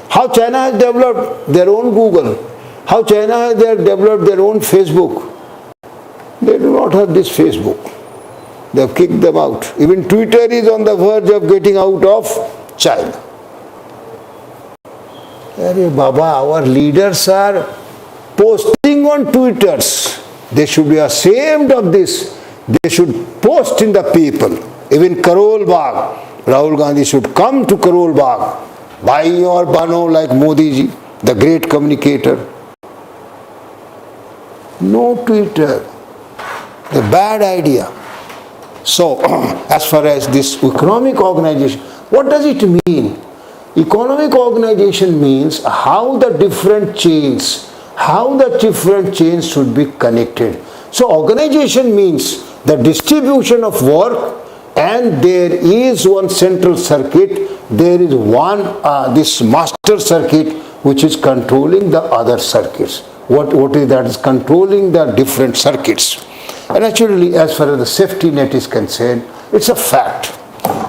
How China has developed their own Google, how China has developed their own Facebook. They do not have this Facebook. They have kicked them out. Even Twitter is on the verge of getting out of China. Arey Baba, our leaders are posting on Twitters. They should be ashamed of this. They should post in the people. Even Karol Bagh, Rahul Gandhi should come to Karol Bagh. Buy or bano like Modi ji, the great communicator. No Twitter. The bad idea. So, as far as this economic organization, what does it mean? Economic organization means how the different chains should be connected. So organization means the distribution of work, and there is one central circuit, there is one this master circuit which is controlling the other circuits. What is that? Is controlling the different circuits. And actually, as far as the safety net is concerned, it's a fact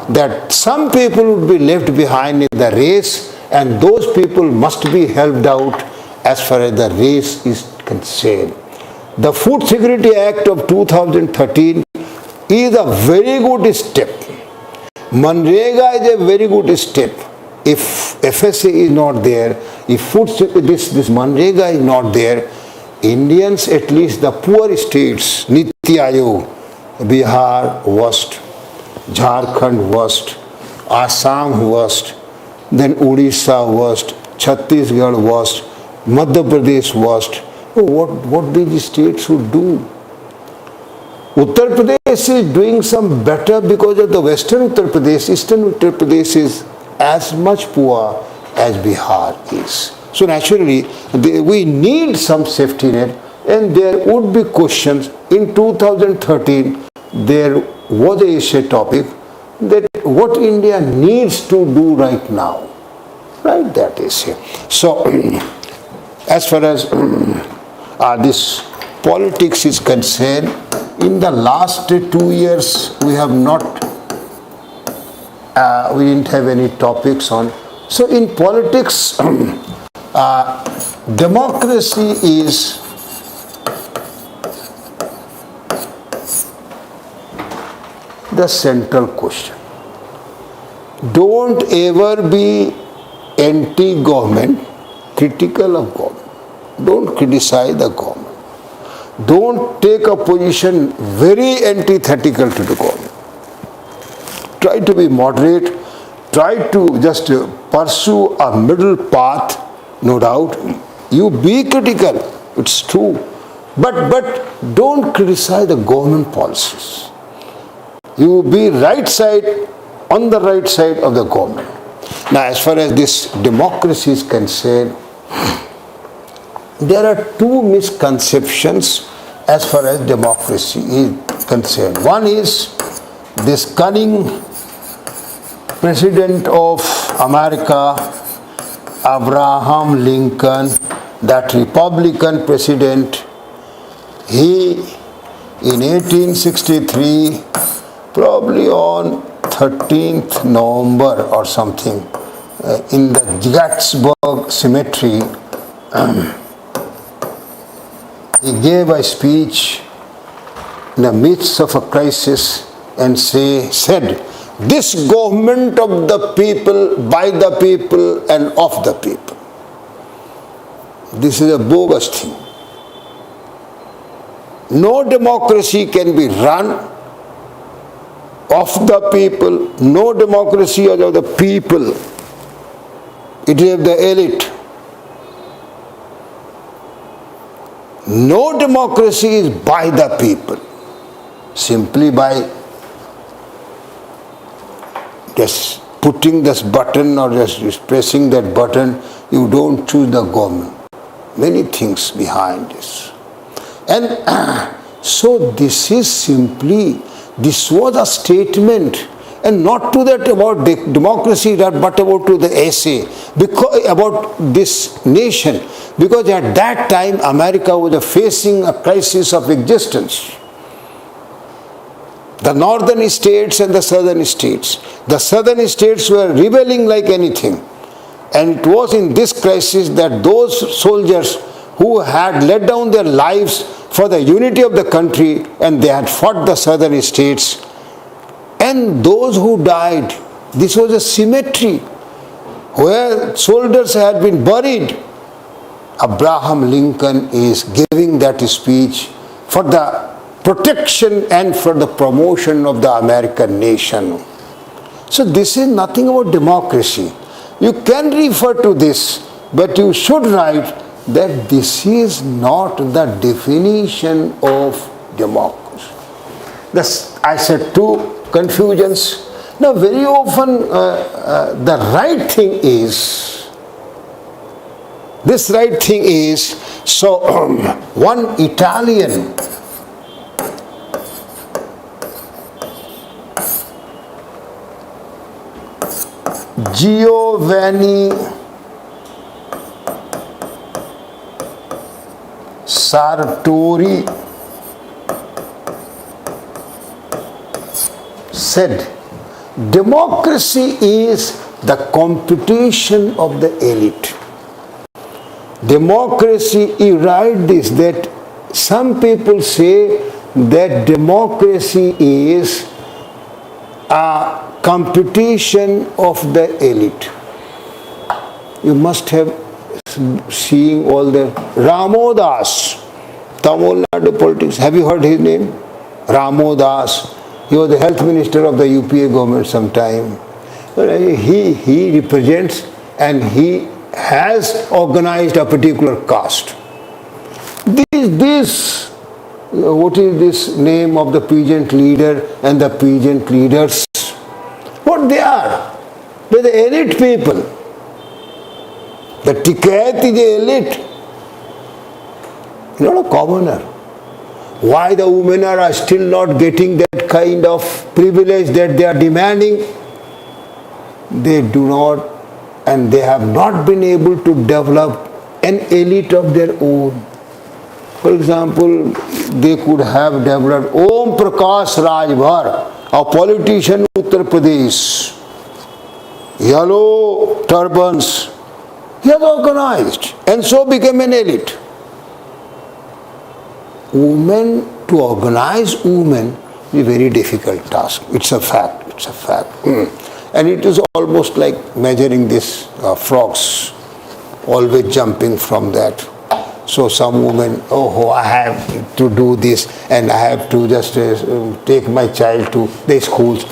that some people would be left behind in the race, and those people must be helped out as far as the race is concerned. The Food Security Act of 2013 is a very good step. Manrega is a very good step. If FSA is not there, if this Manrega is not there, Indians, at least the poor states, Niti Aayog, Bihar worst, Jharkhand worst, Assam worst, then Odisha worst, Chhattisgarh worst, Madhya Pradesh worst. What these states would do? Uttar Pradesh is doing some better because of the western Uttar Pradesh. Eastern Uttar Pradesh is as much poor as Bihar is. So naturally, we need some safety net, and there would be questions. In 2013, there was a essay topic that what India needs to do right now. Right, that is here. So, as far as this politics is concerned, in the last 2 years, we have not, we didn't have any topics on. So in politics, democracy is the central question. Don't ever be anti-government, critical of government. Don't criticize the government. Don't take a position very antithetical to the government. Try to be moderate. Try to just pursue a middle path, no doubt. You be critical, it's true. But don't criticize the government policies. You be right side, on the right side of the government. Now, as far as this democracy is concerned, there are two misconceptions as far as democracy is concerned. One is this cunning President of America, Abraham Lincoln, that Republican president, he in 1863, probably on 13th November or something, in the Gettysburg Cemetery, he gave a speech in the midst of a crisis and said, "This government of the people, by the people and of the people." This is a bogus thing. No democracy can be run of the people, no democracy is of the people. It is of the elite. No democracy is by the people. Simply by just putting this button or just pressing that button, you don't choose the government. Many things behind this. And so this is simply, this was a statement, and not to that about democracy, but about to the essay, because about this nation. Because at that time, America was facing a crisis of existence. The northern states and the southern states. The southern states were rebelling like anything. And it was in this crisis that those soldiers who had laid down their lives for the unity of the country, and they had fought the southern states, and those who died, this was a cemetery where soldiers had been buried. Abraham Lincoln is giving that speech for the protection and for the promotion of the American nation. So this is nothing about democracy. You can refer to this, but you should write that this is not the definition of democracy. Thus, I said two confusions. Now, very often the right thing is, this right thing is, so one Italian Giovanni Sartori said Democracy is the competition of the elite. Democracy, you write this, that some people say that democracy is a competition of the elite. You must have seen all the Ramodas, Tamil Nadu politics. Have you heard his name? Ramodas. He was the health minister of the UPA government sometime. He represents and he has organized a particular caste. What is this name of the peasant leader and the peasant leaders? What they are? They are the elite people. The tikayat is the elite. Not a commoner. Why the women are still not getting that kind of privilege that they are demanding? They do not, and they have not been able to develop an elite of their own. For example, they could have developed Om Prakash Rajbhar, a politician in Uttar Pradesh, yellow turbans. He has organized and so became an elite. Women, to organize women is a very difficult task. It's a fact. It's a fact. And it is almost like measuring these frogs, always jumping from that. So some women, I have to do this and I have to just take my child to the schools.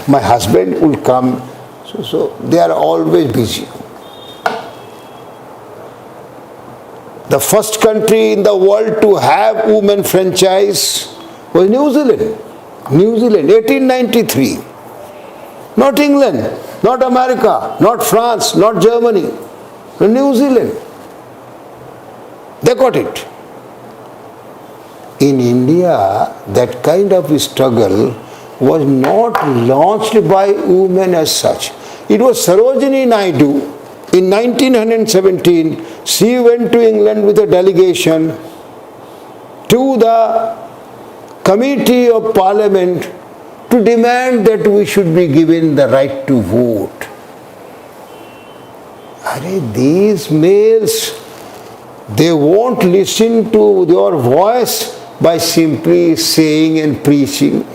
My husband will come. So they are always busy. The first country in the world to have women franchise was New Zealand. New Zealand, 1893. Not England, not America, not France, not Germany. New Zealand. They got it. In India, that kind of struggle was not launched by women as such. It was Sarojini Naidu. In 1917, she went to England with a delegation to the Committee of Parliament to demand that we should be given the right to vote. These males, they won't listen to your voice by simply saying and preaching.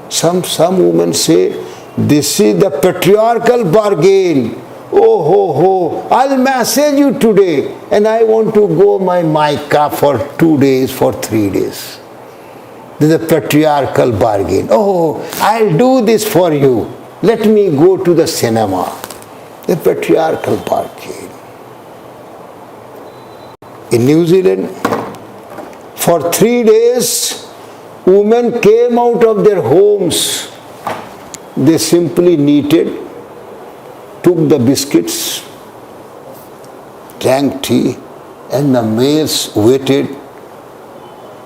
Some women say, this is the patriarchal bargain. I'll message you today and I want to go my Micah for 2 days, for 3 days. This is a patriarchal bargain. I'll do this for you. Let me go to the cinema. The patriarchal bargain. In New Zealand, for 3 days, women came out of their homes. They simply knitted, took the biscuits, drank tea, and the males waited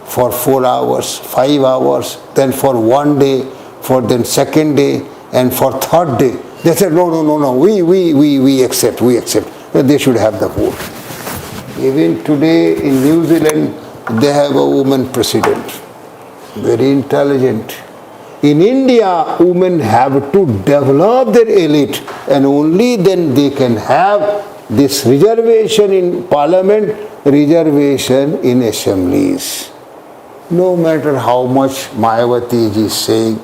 for 4 hours, 5 hours, then for 1 day, for then second day, and for third day. They said, no, we accept. They should have the vote. Even today in New Zealand, they have a woman president, very intelligent. In India, women have to develop their elite and only then they can have this reservation in parliament, reservation in assemblies. No matter how much Mayawati is saying,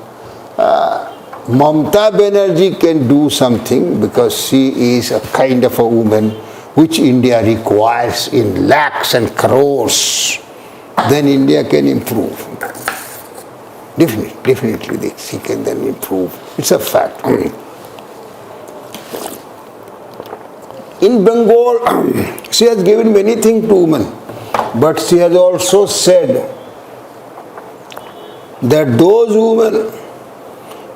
Mamata Banerjee can do something because she is a kind of a woman which India requires in lakhs and crores. Then India can improve. Definitely she can then improve. It's a fact. In Bengal, she has given many things to women, but she has also said that those women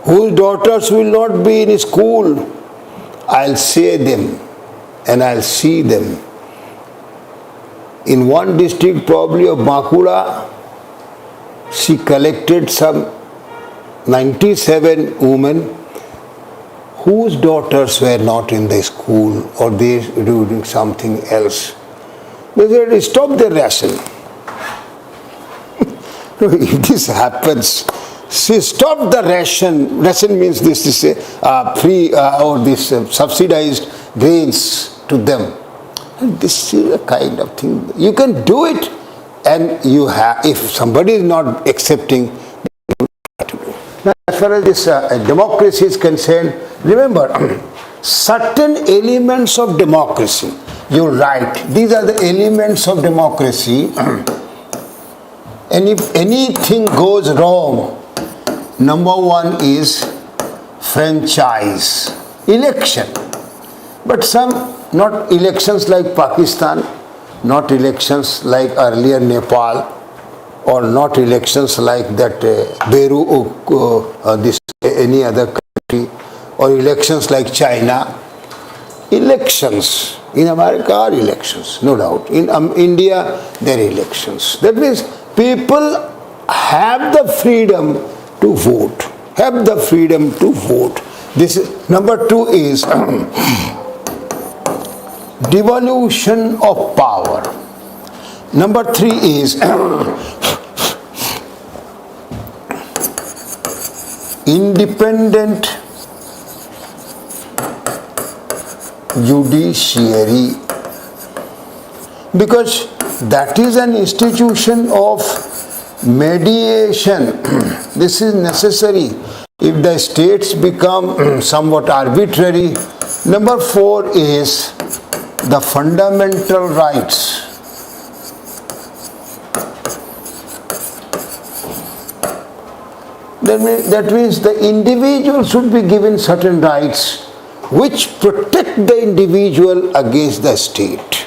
whose daughters will not be in school, I'll say them and I'll see them. In one district, probably of Bankura, she collected some 97 women whose daughters were not in the school or they were doing something else. They said, stop the ration. If this happens, see, stop the ration. Ration means this is a free or this subsidized grains to them. And this is a kind of thing. You can do it, and you have. If somebody is not accepting, you have to do. Now, as far as this democracy is concerned, remember certain elements of democracy. You're right. These are the elements of democracy. And if anything goes wrong, number one is franchise, election. But some, not elections like Pakistan, not elections like earlier Nepal, or not elections like that Beru, this any other country, or elections like China. Elections in America are elections, no doubt. In India, there are elections. That means people have the freedom to vote. Have the freedom to vote. This is, number two is devolution of power. Number three is independent judiciary, because that is an institution of mediation. This is necessary if the states become somewhat arbitrary. Number four is the fundamental rights. That means the individual should be given certain rights which protect the individual against the state.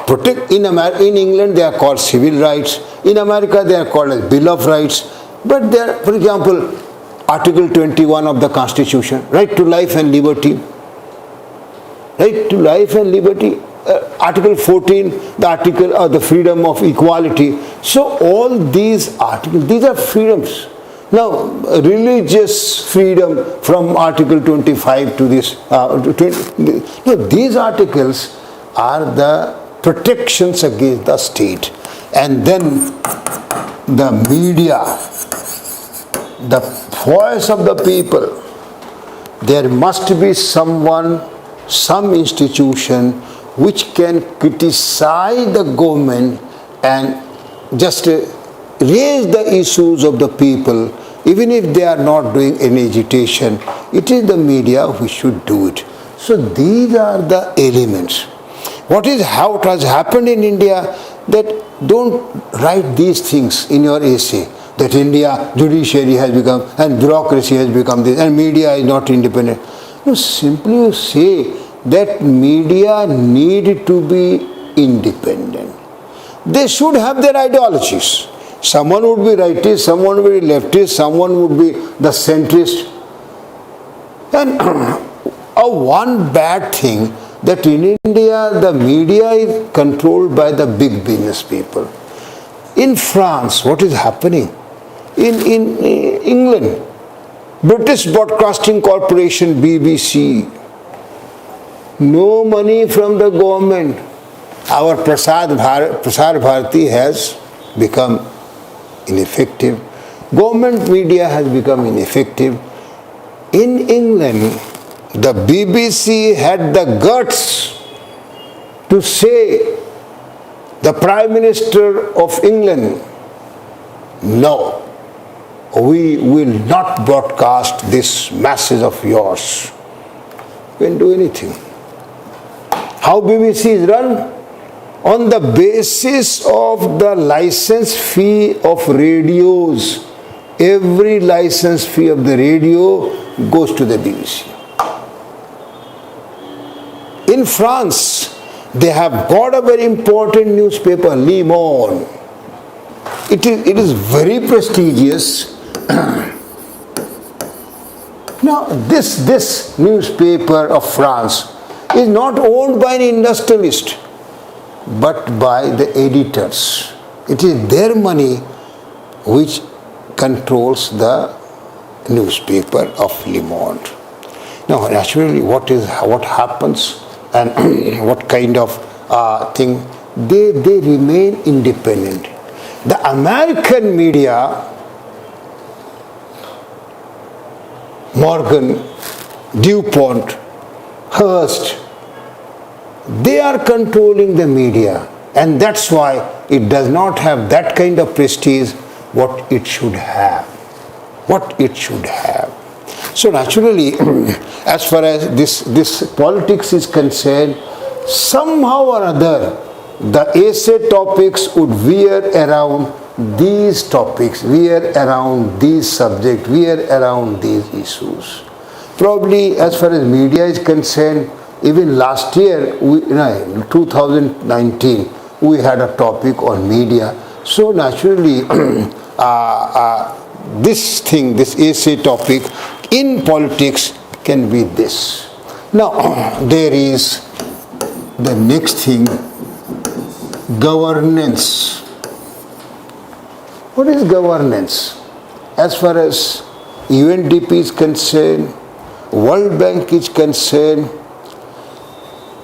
Protect in England they are called civil rights. In America they are called as Bill of Rights. But there, for example, Article 21 of the Constitution, right to life and liberty. Right to life and liberty. Article 14, the article of the freedom of equality. So all these articles, these are freedoms. Now, religious freedom from Article 25 to this, these articles are the protections against the state. And then the media, the voice of the people, there must be someone, some institution which can criticize the government and just raise the issues of the people, even if they are not doing any agitation. It is the media who should do it. So these are the elements. How it has happened in India, that don't write these things in your essay, that India judiciary has become, and bureaucracy has become this, and media is not independent. No, simply say that media need to be independent. They should have their ideologies. Someone would be rightist, someone would be leftist, someone would be the centrist. And one bad thing, that in India the media is controlled by the big business people. In France, what is happening? In England, British Broadcasting Corporation, BBC, no money from the government. Our Prasar Bharati has become ineffective. Government media has become ineffective. In England, the BBC had the guts to say, the Prime Minister of England, no, we will not broadcast this message of yours. We can do anything. How BBC is run? On the basis of the license fee of radios. Every license fee of the radio goes to the BBC. In France, they have got a very important newspaper, Le Monde. It is very prestigious. Now, this newspaper of France is not owned by an industrialist, but by the editors. It is their money which controls the newspaper of Le Monde. Now, naturally, what happens and what kind of thing, they remain independent. The American media, Morgan, DuPont, Hearst, they are controlling the media, and that's why it does not have that kind of prestige what it should have. What it should have. So naturally, as far as this politics is concerned, somehow or other, the essay topics would veer around these topics, veer around these subjects, veer around these issues. Probably as far as media is concerned, even last year, 2019, we had a topic on media. So naturally, this essay topic in politics can be this. Now, there is the next thing, governance. What is governance? As far as UNDP is concerned, World Bank is concerned,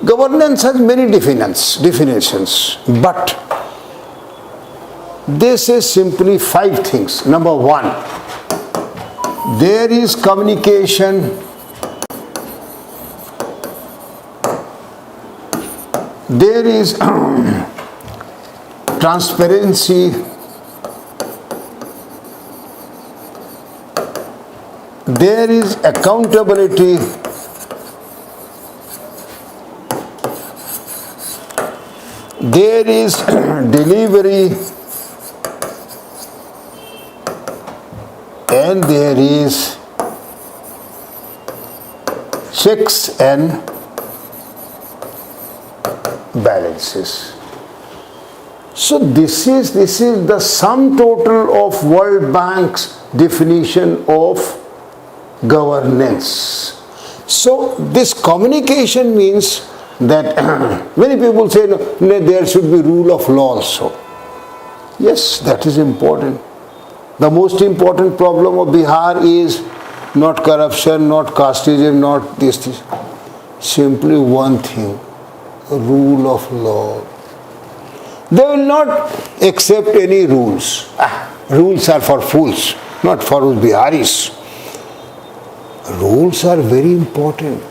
governance has many definitions, but they say simply 5 things. Number 1, there is communication, there is transparency, there is accountability, there is delivery, and there is checks and balances. So this is the sum total of World Bank's definition of governance. So this communication means that many people say no, there should be rule of law also. Yes, that is important. The most important problem of Bihar is not corruption, not casteism, not this. Simply one thing, rule of law. They will not accept any rules. Rules are for fools, not for Biharis. Rules are very important.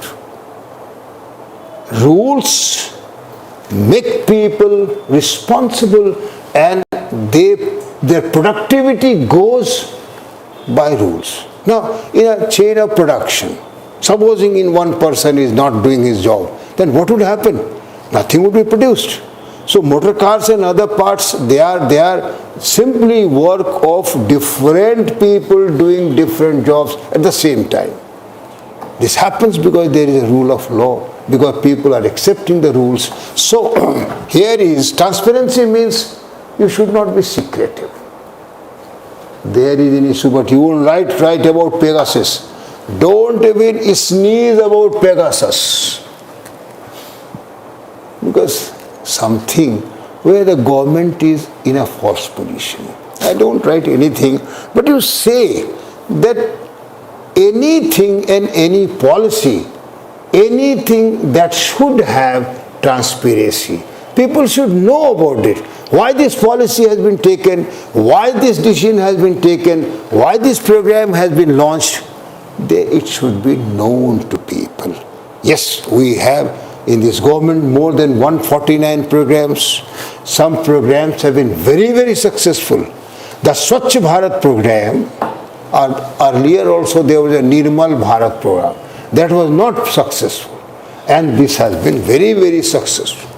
Rules make people responsible, and their productivity goes by rules. Now, in a chain of production, supposing in one person is not doing his job, then what would happen? Nothing would be produced. So motor cars and other parts, they are simply work of different people doing different jobs at the same time. This happens because there is a rule of law, because people are accepting the rules. So here is transparency means you should not be secretive. There is an issue, but you won't write about Pegasus. Don't even sneeze about Pegasus. Because something where the government is in a false position. I don't write anything, but you say that anything and any policy, anything that should have transparency. People should know about it. Why this policy has been taken, why this decision has been taken, why this program has been launched. It should be known to people. Yes, we have in this government more than 149 programs. Some programs have been very, very successful. The Swachh Bharat program, earlier also there was a Nirmal Bharat program. That was not successful. And this has been very, very successful.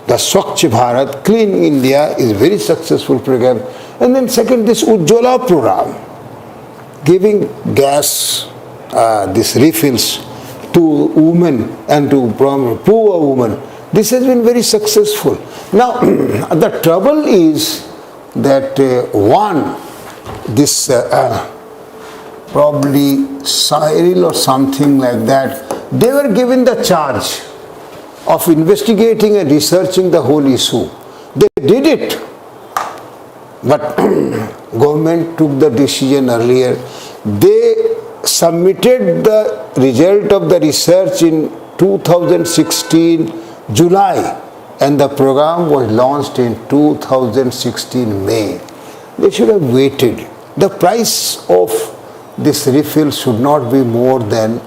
The Swachh Bharat, Clean India is a very successful program. And then second, this Ujjwala program, giving gas, these refills to women and to poor women. This has been very successful. Now, the trouble is that this probably Cyril or something like that, they were given the charge of investigating and researching the whole issue. They did it, but government took the decision earlier. They submitted the result of the research in 2016 July, and the program was launched in 2016 May. They should have waited. The price of this refill should not be more than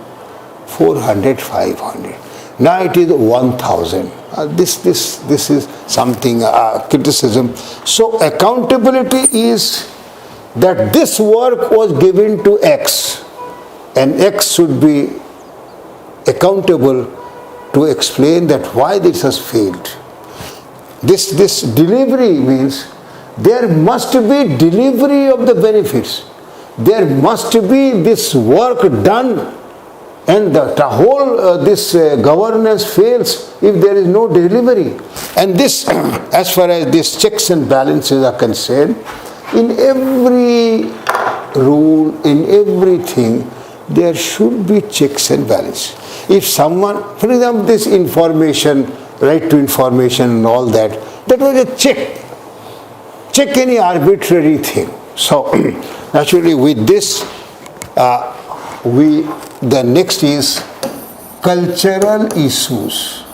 400, 500. Now it is 1000. This is something criticism. So accountability is that this work was given to X, and X should be accountable to explain that why this has failed. This delivery means there must be delivery of the benefits. There must be this work done, and the whole this governance fails if there is no delivery. And this, as far as these checks and balances are concerned, in every rule, in everything, there should be checks and balances. If someone, for example, this information, right to information and all that, that was a check. Check any arbitrary thing. So, naturally with this, the next is cultural issues.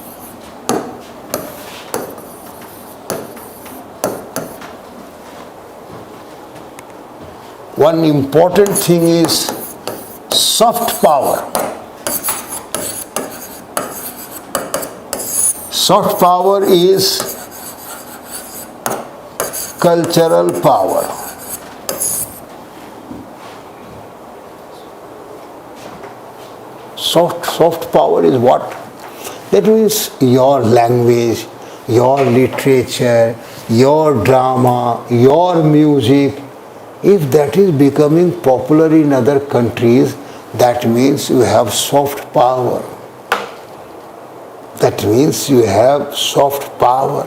One important thing is soft power. Soft power is cultural power. Soft power is what? That means your language, your literature, your drama, your music. If that is becoming popular in other countries, that means you have soft power. That means you have soft power.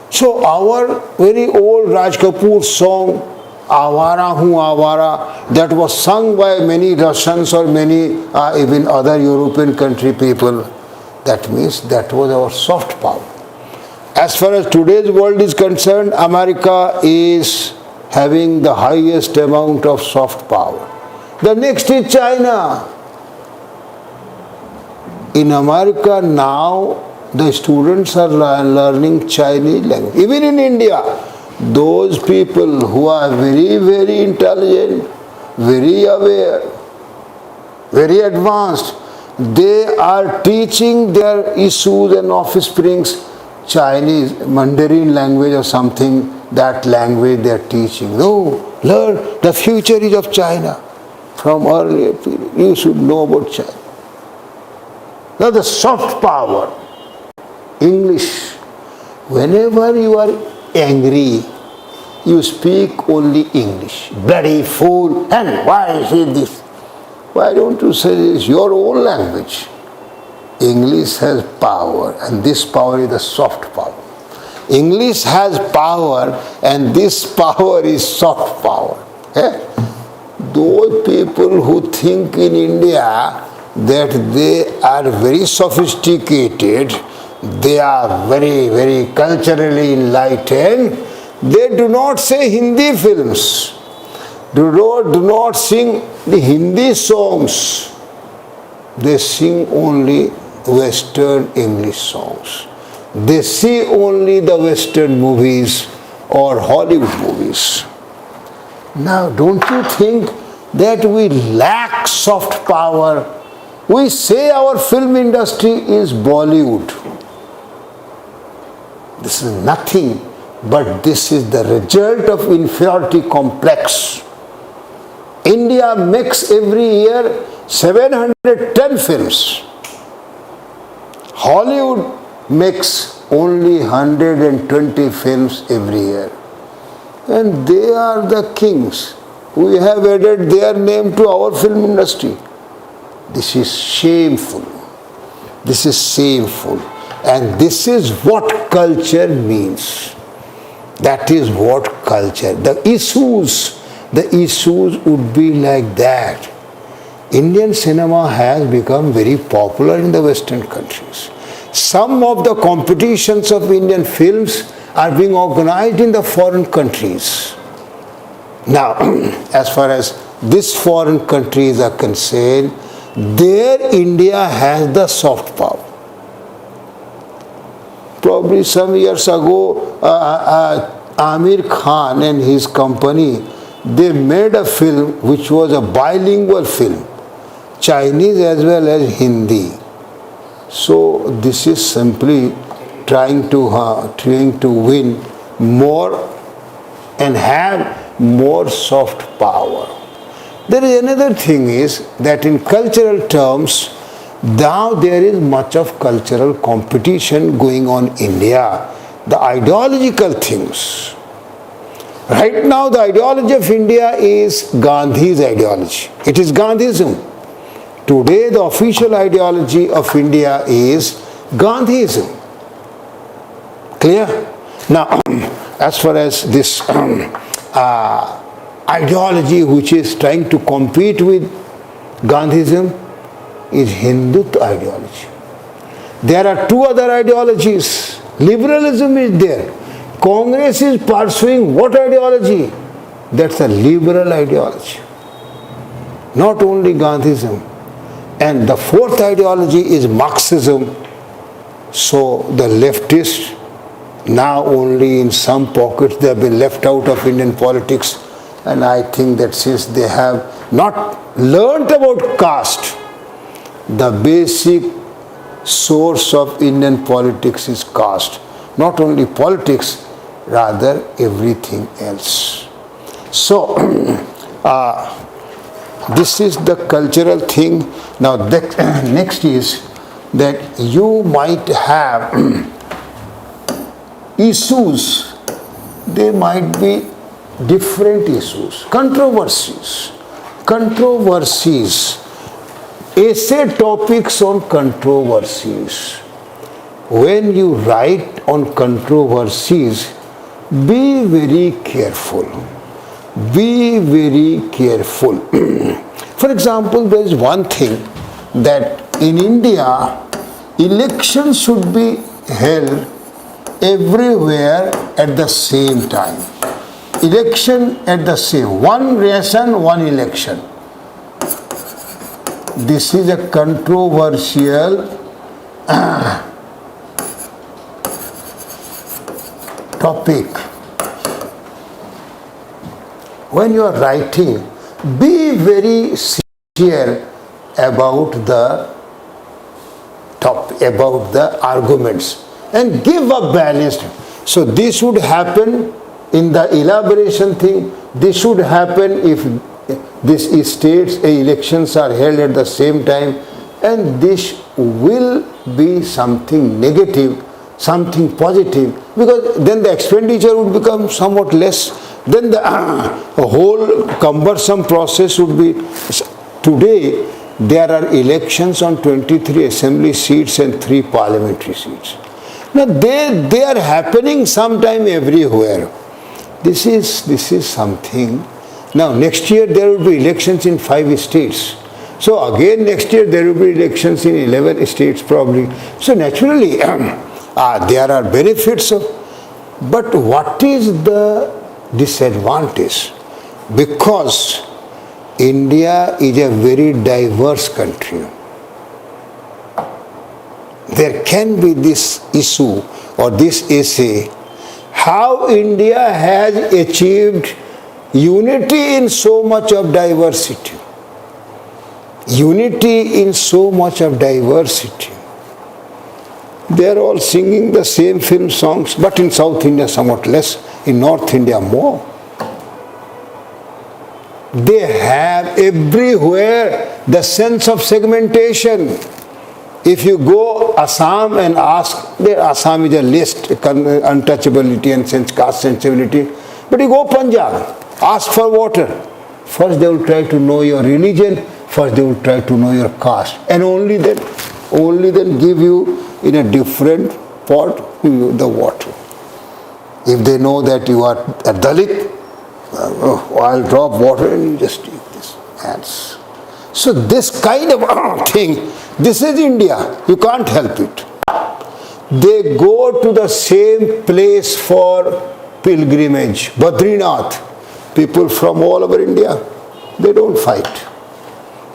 So our very old Raj Kapoor song, Awara Hu Awara, that was sung by many Russians or many even other European country people, that means that was our soft power. As far as today's world is concerned, America is having the highest amount of soft power. The next is China. In America now, the students are learning Chinese language. Even in India, those people who are very, very intelligent, very aware, very advanced, they are teaching their issues and offsprings Chinese, Mandarin language or something, that language they are teaching. No, learn, the future is of China. From earlier period, you should know about China. Now the soft power, English. Whenever you are angry, you speak only English. Bloody fool, and why is it this? Why don't you say it's your own language? English has power, and this power is the soft power. English has power, and this power is soft power. Those people who think in India that they are very sophisticated, they are very, very culturally enlightened, they do not say Hindi films, do not sing the Hindi songs, they sing only Western English songs. They see only the Western movies or Hollywood movies. Now, don't you think that we lack soft power? We say our film industry is Bollywood. This is nothing, but this is the result of inferiority complex. India makes every year 710 films. Hollywood makes only 120 films every year. And they are the kings. We have added their name to our film industry. This is shameful. This is shameful. And this is what culture means. That is what culture. The issues would be like that. Indian cinema has become very popular in the Western countries. Some of the competitions of Indian films are being organized in the foreign countries. Now, as far as these foreign countries are concerned, there India has the soft power. probably some years ago, Amir Khan and his company, they made a film which was a bilingual film, Chinese as well as Hindi. So this is simply trying to win more and have more soft power. There is another thing is that in cultural terms, now there is much of cultural competition going on in India. The ideological things. Right now the ideology of India is Gandhi's ideology. It is Gandhism. Today the official ideology of India is Gandhism. Clear? Now, as far as this ideology which is trying to compete with Gandhism is Hindutva ideology. There are two other ideologies. Liberalism is there. Congress is pursuing what ideology? That's a liberal ideology. Not only Gandhism. And the fourth ideology is Marxism. So the leftists, now only in some pockets they have been left out of Indian politics. And I think that since they have not learnt about caste, the basic source of Indian politics is caste. Not only politics, rather everything else. So, this is the cultural thing. Now, next is that you might have issues. They might be different issues, controversies, essay topics on controversies. When you write on controversies, be very careful. Be very careful. For example, there is one thing that in India, elections should be held everywhere at the same time. Election at the same, one nation, one election. This is a controversial topic. When you are writing, be very sincere about the topic, about the arguments, and give a balanced. So this would happen in the elaboration thing. This should happen if this states elections are held at the same time, and this will be something negative, something positive, because then the expenditure would become somewhat less. Then the whole cumbersome process would be. Today there are elections on 23 assembly seats and 3 parliamentary seats. Now they are happening sometime everywhere. This is something. Now next year there will be elections in 5 states. So again next year there will be elections in 11 states probably. So naturally there are benefits of, but what is the disadvantage? Because India is a very diverse country. There can be this issue or this essay, how India has achieved unity in so much of diversity. Unity in so much of diversity. They are all singing the same film songs, but in South India somewhat less, in North India more. They have everywhere the sense of segmentation. If you go Assam and ask, Assam is a list, untouchability and caste sensibility. But you go Punjab, ask for water. First they will try to know your religion, first they will try to know your caste. And only then give you in a different pot the water. If they know that you are a Dalit, I'll drop water and you just take this hands. So this kind of thing, this is India. You can't help it. They go to the same place for pilgrimage, Badrinath. People from all over India, they don't fight.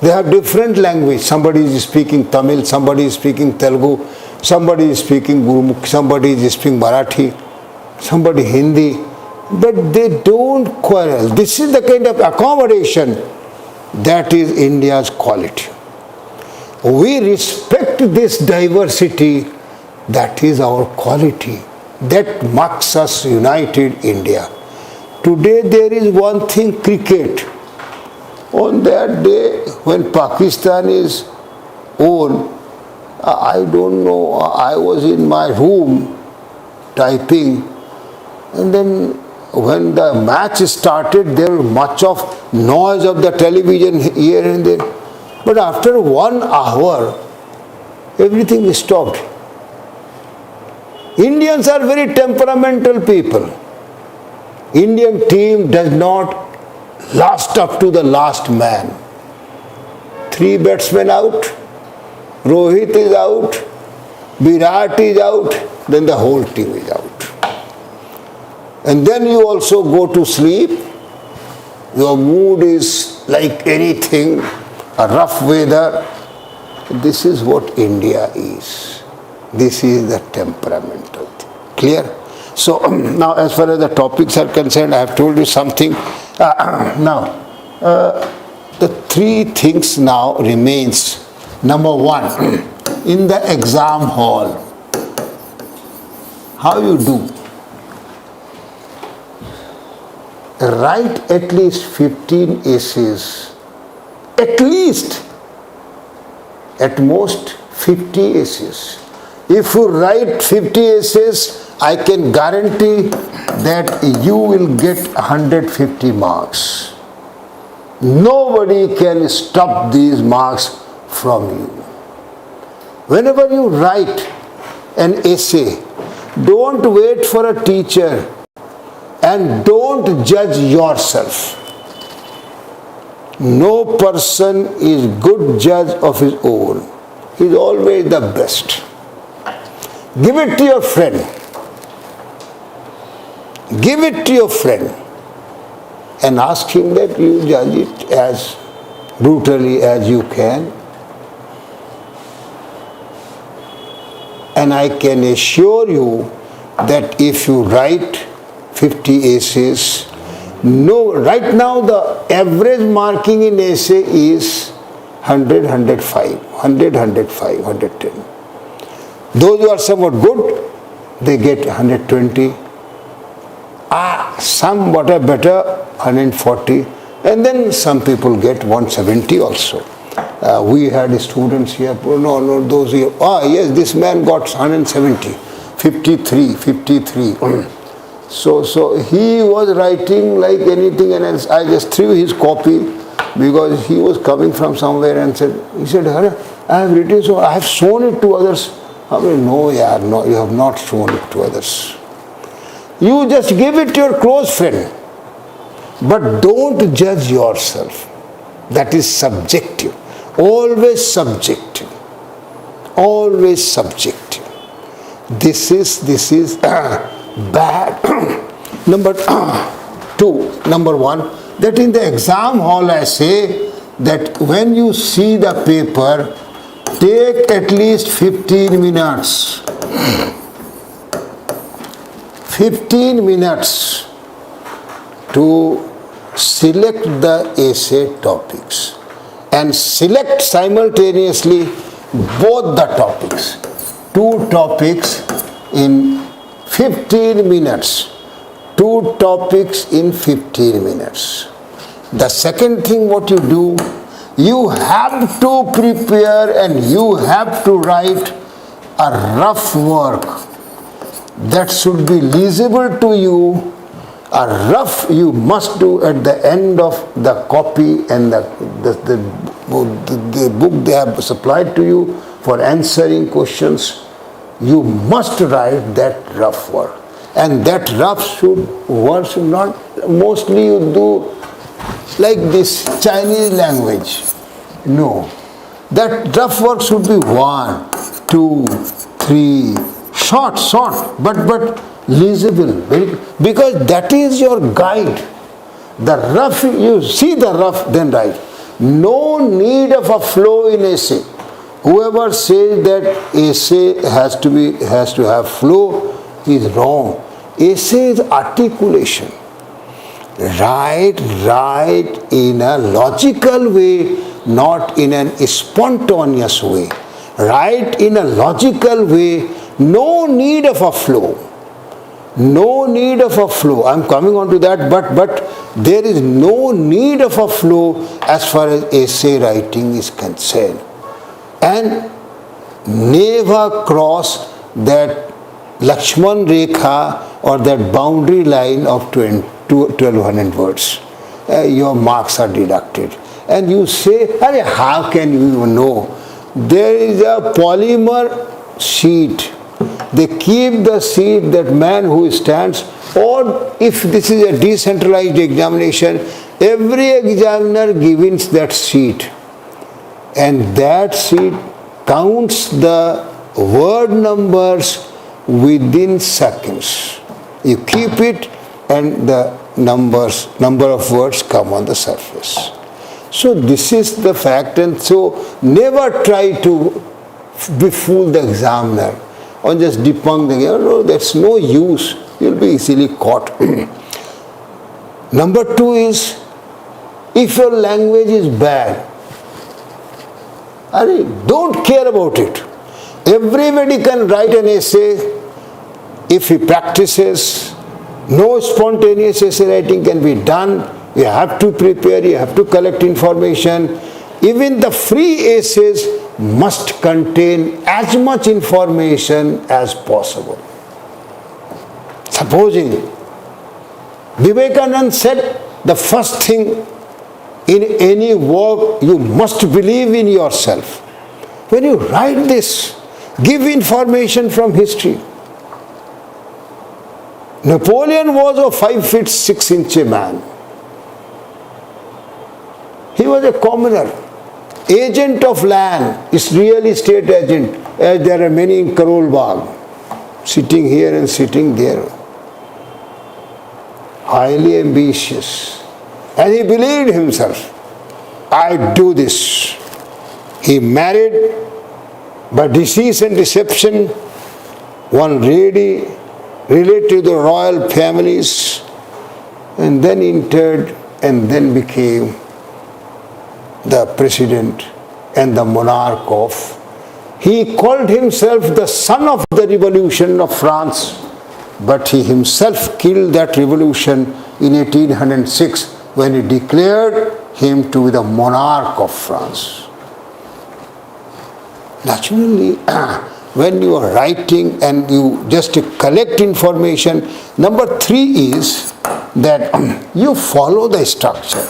They have different language. Somebody is speaking Tamil, somebody is speaking Telugu, Somebody is speaking Gurumukhi, somebody is speaking Marathi, somebody Hindi, but they don't quarrel. This is the kind of accommodation that is India's quality. We respect this diversity, that is our quality. That marks us united India. Today there is one thing, cricket. On that day when Pakistan is won, I don't know, I was in my room typing, and then when the match started, there was much of noise of the television here and there. But after 1 hour, everything stopped. Indians are very temperamental people. Indian team does not last up to the last man. 3 batsmen out, Rohit is out, Virat is out, then the whole team is out. And then you also go to sleep. Your mood is like anything, a rough weather. This is what India is. This is the temperamental thing. Clear? So now as far as the topics are concerned, I have told you something. Now, the 3 things now remains. Number 1, in the exam hall, how you do? Write at least 15 essays. At least. At most 50 essays. If you write 50 essays, I can guarantee that you will get 150 marks. Nobody can stop these marks from you. Whenever you write an essay, don't wait for a teacher and don't judge yourself. No person is good judge of his own. He is always the best. Give it to your friend. Give it to your friend and ask him that you judge it as brutally as you can. And I can assure you that if you write 50 essays, right now the average marking in essay is 100, 105, 100, 105, 110. Those who are somewhat good, they get 120. Somewhat better, 140. And then some people get 170 also. We had students here, those here. Yes, this man got 170, 53. So he was writing like anything, and I just threw his copy because he was coming from somewhere and he said, I have written, so I have shown it to others. I mean, no, you have not shown it to others. You just give it to your close friend. But don't judge yourself. That is subjective. Always subjective. Always subjective. This is bad. Number 1, that in the exam hall I say that when you see the paper, take at least 15 minutes. 15 minutes to select the essay topics and select simultaneously both the topics. 2 topics in 15 minutes. 2 topics in 15 minutes. The second thing what you do, you have to prepare and you have to write a rough work that should be legible to you. A rough you must do at the end of the copy and the book they have supplied to you for answering questions. You must write that rough work. And that rough word should not, mostly you do like this Chinese language. No. That rough work should be 1, 2, 3, short, but legible. Because that is your guide. The rough, you see the rough, then write. No need of a flow in essay. Whoever says that essay has to have flow is wrong. Essay is articulation. Write in a logical way, not in an spontaneous way. Write in a logical way, no need of a flow. No need of a flow. I'm coming on to that, but there is no need of a flow as far as essay writing is concerned. And never cross that Lakshman Rekha or that boundary line of 1200 words. Your marks are deducted. And you say, how can you even know? There is a polymer sheet. They keep the seat, that man who stands, or if this is a decentralized examination, every examiner gives that sheet. And that sheet counts the word numbers within seconds. You keep it and the number of words come on the surface. So this is the fact, and so never try to befool the examiner or just debunk the examiner. No, that's no use. You'll be easily caught. Number 2 is, if your language is bad, don't care about it. Everybody can write an essay if he practices. No spontaneous essay writing can be done. You have to prepare, you have to collect information. Even the free essays must contain as much information as possible. Supposing Vivekananda said the first thing in any work, you must believe in yourself. When you write this, give information from history. Napoleon was a 5 feet 6 inch man. He was a commoner, agent of land, is real estate agent, as there are many in Karol Bagh, sitting here and sitting there. Highly ambitious. And he believed himself, I do this. He married by deceit and deception one lady related to the royal families, and then entered and then became the president and the monarch of. He called himself the son of the revolution of France, but he himself killed that revolution in 1806 when he declared him to be the monarch of France. Naturally, when you are writing and you just collect information, number 3 is that you follow the structure.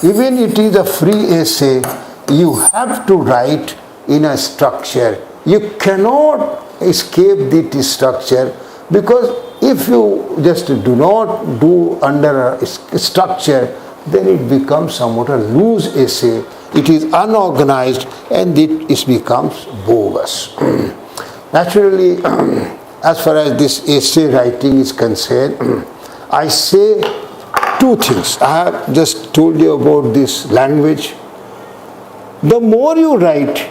Even it is a free essay, you have to write in a structure. You cannot escape the structure, because if you just do not do under a structure, then it becomes somewhat a loose essay. It is unorganized and it becomes bogus. Naturally, as far as this essay writing is concerned, I say 2 things. I have just told you about this language. The more you write,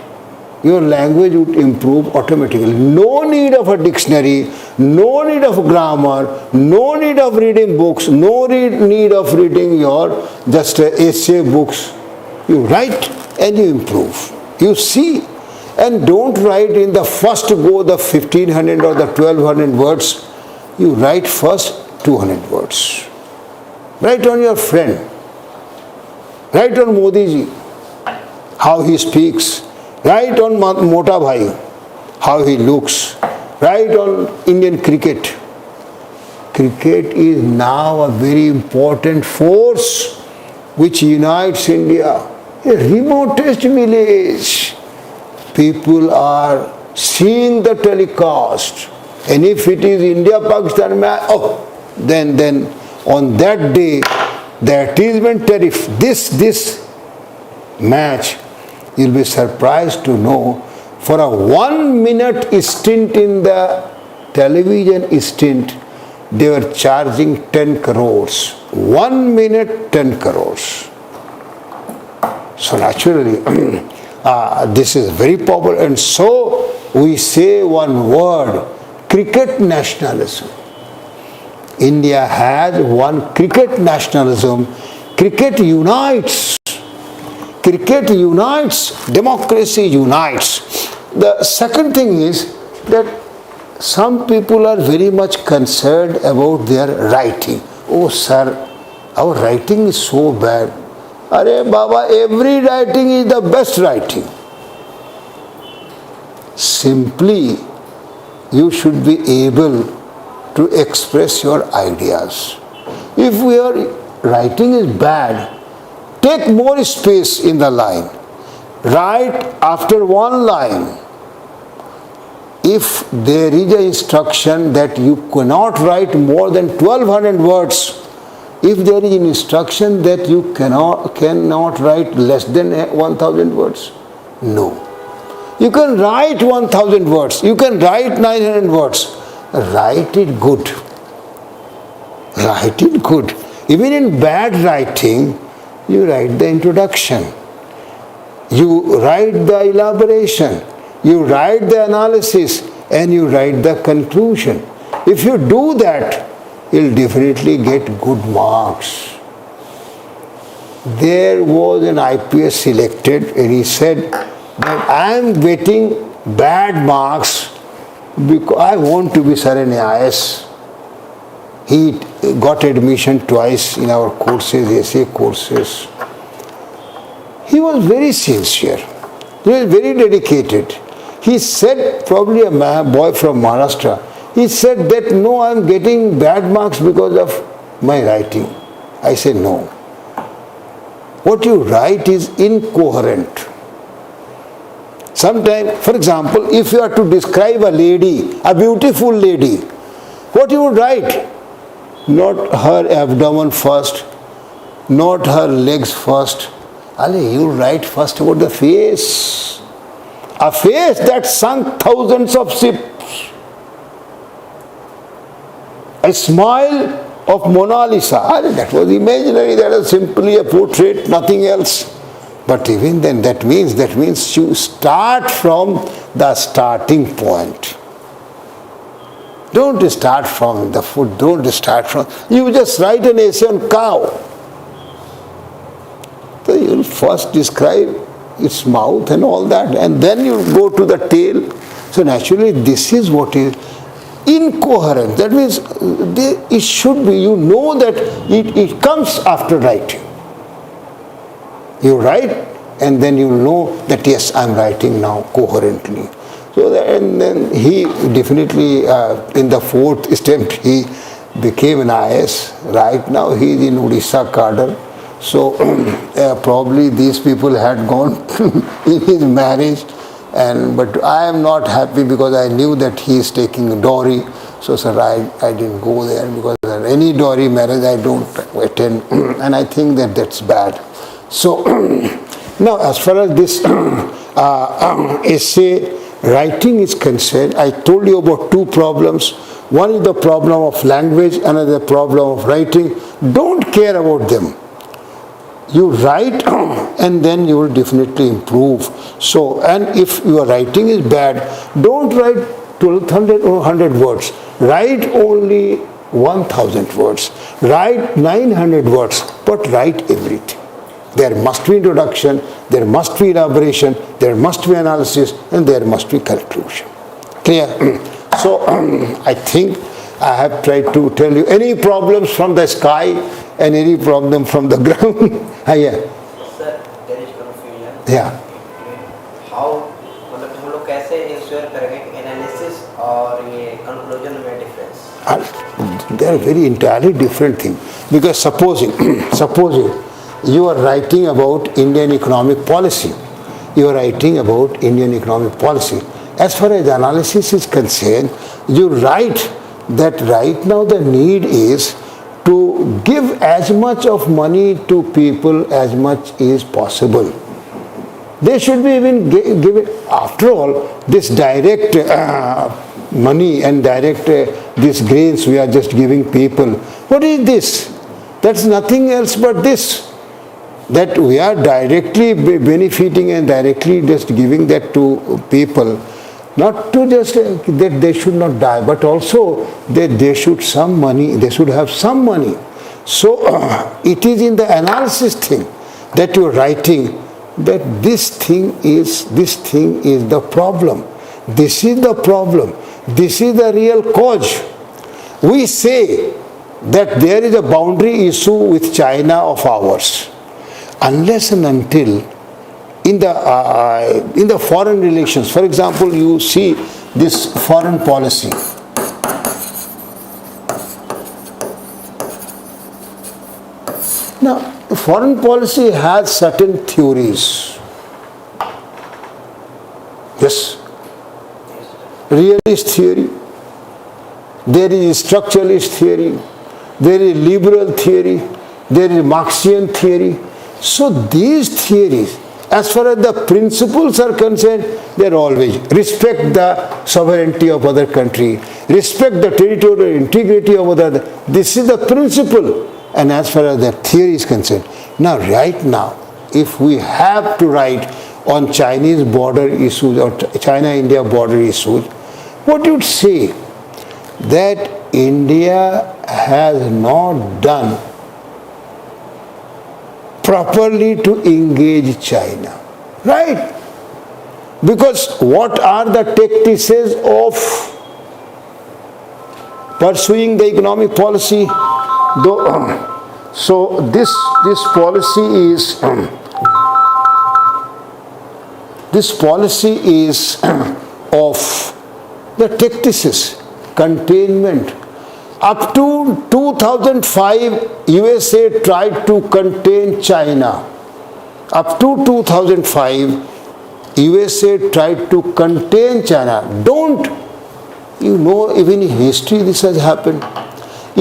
your language would improve automatically. No need of a dictionary, no need of grammar, no need of reading books, no need of reading your just essay books. You write and you improve. You see, and don't write in the first go the 1500 or the 1200 words. You write first 200 words. Write on your friend. Write on Modi ji, how he speaks. Write on Mota Bhai, how he looks. Write on Indian cricket. Cricket is now a very important force which unites India. A remotest village, people are seeing the telecast, and if it is India-Pakistan match, then on that day, the advertisement tariff, this match, you'll be surprised to know, for a 1 minute stint in the television stint, they were charging 10 crores. 1 minute, 10 crores. So naturally, this is very popular, and so we say one word, cricket nationalism. India has one cricket nationalism. Cricket unites. Cricket unites. Democracy unites. The second thing is that some people are very much concerned about their writing. Oh sir, our writing is so bad. Arey Baba, every writing is the best writing. Simply, you should be able to express your ideas. If your writing is bad, take more space in the line. Write after one line. If there is an instruction that you cannot write more than 1200 words, if there is an instruction that you cannot write less than 1000 words, no. You can write 1000 words, you can write 900 words. Write it good. Write it good. Even in bad writing, you write the introduction. You write the elaboration. You write the analysis and you write the conclusion. If you do that, you'll definitely get good marks. There was an IPS selected and he said that I am getting bad marks because I want to be Sir in IAS. He got admission twice in our courses, essay courses. He was very sincere. He was very dedicated. He said, probably a boy from Maharashtra, he said that no, I am getting bad marks because of my writing. I said no. What you write is incoherent. Sometimes, for example, if you are to describe a lady, a beautiful lady, what you would write? Not her abdomen first, not her legs first. You write first about the face. A face that sunk thousands of ships. A smile of Mona Lisa. That was imaginary, that was simply a portrait, nothing else. But even then, that means you start from the starting point. Don't start from the foot, don't start from, you just write an essay on cow. So you will first describe its mouth and all that, and then you go to the tail. So naturally, this is what is incoherent. That means it should be, you know that it comes after writing. You write and then you know that yes, I am writing now coherently. So and then he definitely in the fourth attempt he became an IAS. Right now he is in Odisha cadre. So probably these people had gone in his marriage, but I am not happy because I knew that he is taking dowry. So sir, I didn't go there because any dowry marriage I don't attend, and I think that that's bad. So now as far as this essay writing is concerned, I told you about two problems. One is the problem of language, another the problem of writing. Don't care about them. You write and then you will definitely improve. So, and if your writing is bad, don't write 1200 or 100 words. Write only 1000 words. Write 900 words, but write everything. There must be introduction, there must be elaboration, there must be analysis, and there must be conclusion. Clear? So, I think I have tried to tell you any problems from the sky and any problem from the ground. Yeah. Sir, there is confusion. Yeah. How मतलब हम लोग कैसे ensure करेंगे कि analysis और ये conclusion में difference? They are very entirely different things. Because supposing you are writing about Indian economic policy. You are writing about Indian economic policy. As far as analysis is concerned, you write that right now the need is to give as much of money to people as much is possible. They should be even given, after all, this direct money and direct these grains we are just giving people. What is this? That's nothing else but this. that we are directly benefiting and directly just giving that to people, not to just that they should not die, but also that they should some money, they should have some money. So it is in the analysis thing that you are writing that this thing is the problem. This is the problem. This is the real cause. We say that there is a boundary issue with China of ours. Unless and until in the foreign relations, for example, you see this foreign policy. Now, foreign policy has certain theories. Yes. Realist theory. There is structuralist theory. There is liberal theory. There is Marxian theory. So these theories, as far as the principles are concerned, they are always respect the sovereignty of other country, respect the territorial integrity of other. This is the principle. And as far as the theory is concerned, now right now, if we have to write on Chinese border issues or China-India border issues, what you would say that India has not done properly to engage China, right? Because what are the tactics of pursuing the economic policy? So this policy is of the tactics, containment. Up to 2005, USA tried to contain China. Up to 2005, USA tried to contain China. Don't you know, even in history this has happened.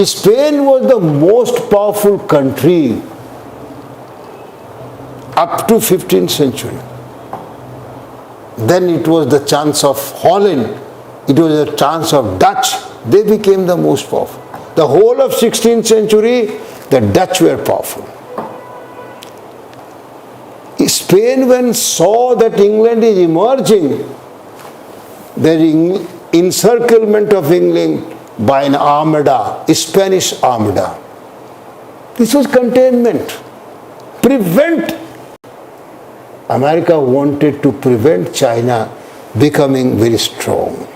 Spain was the most powerful country up to 15th century. Then it was the chance of Holland. It was the chance of Dutch. They became the most powerful. The whole of 16th century, the Dutch were powerful. Spain, when saw that England is emerging, the encirclement of England by an armada, a Spanish armada. This was containment. Prevent. America wanted to prevent China becoming very strong.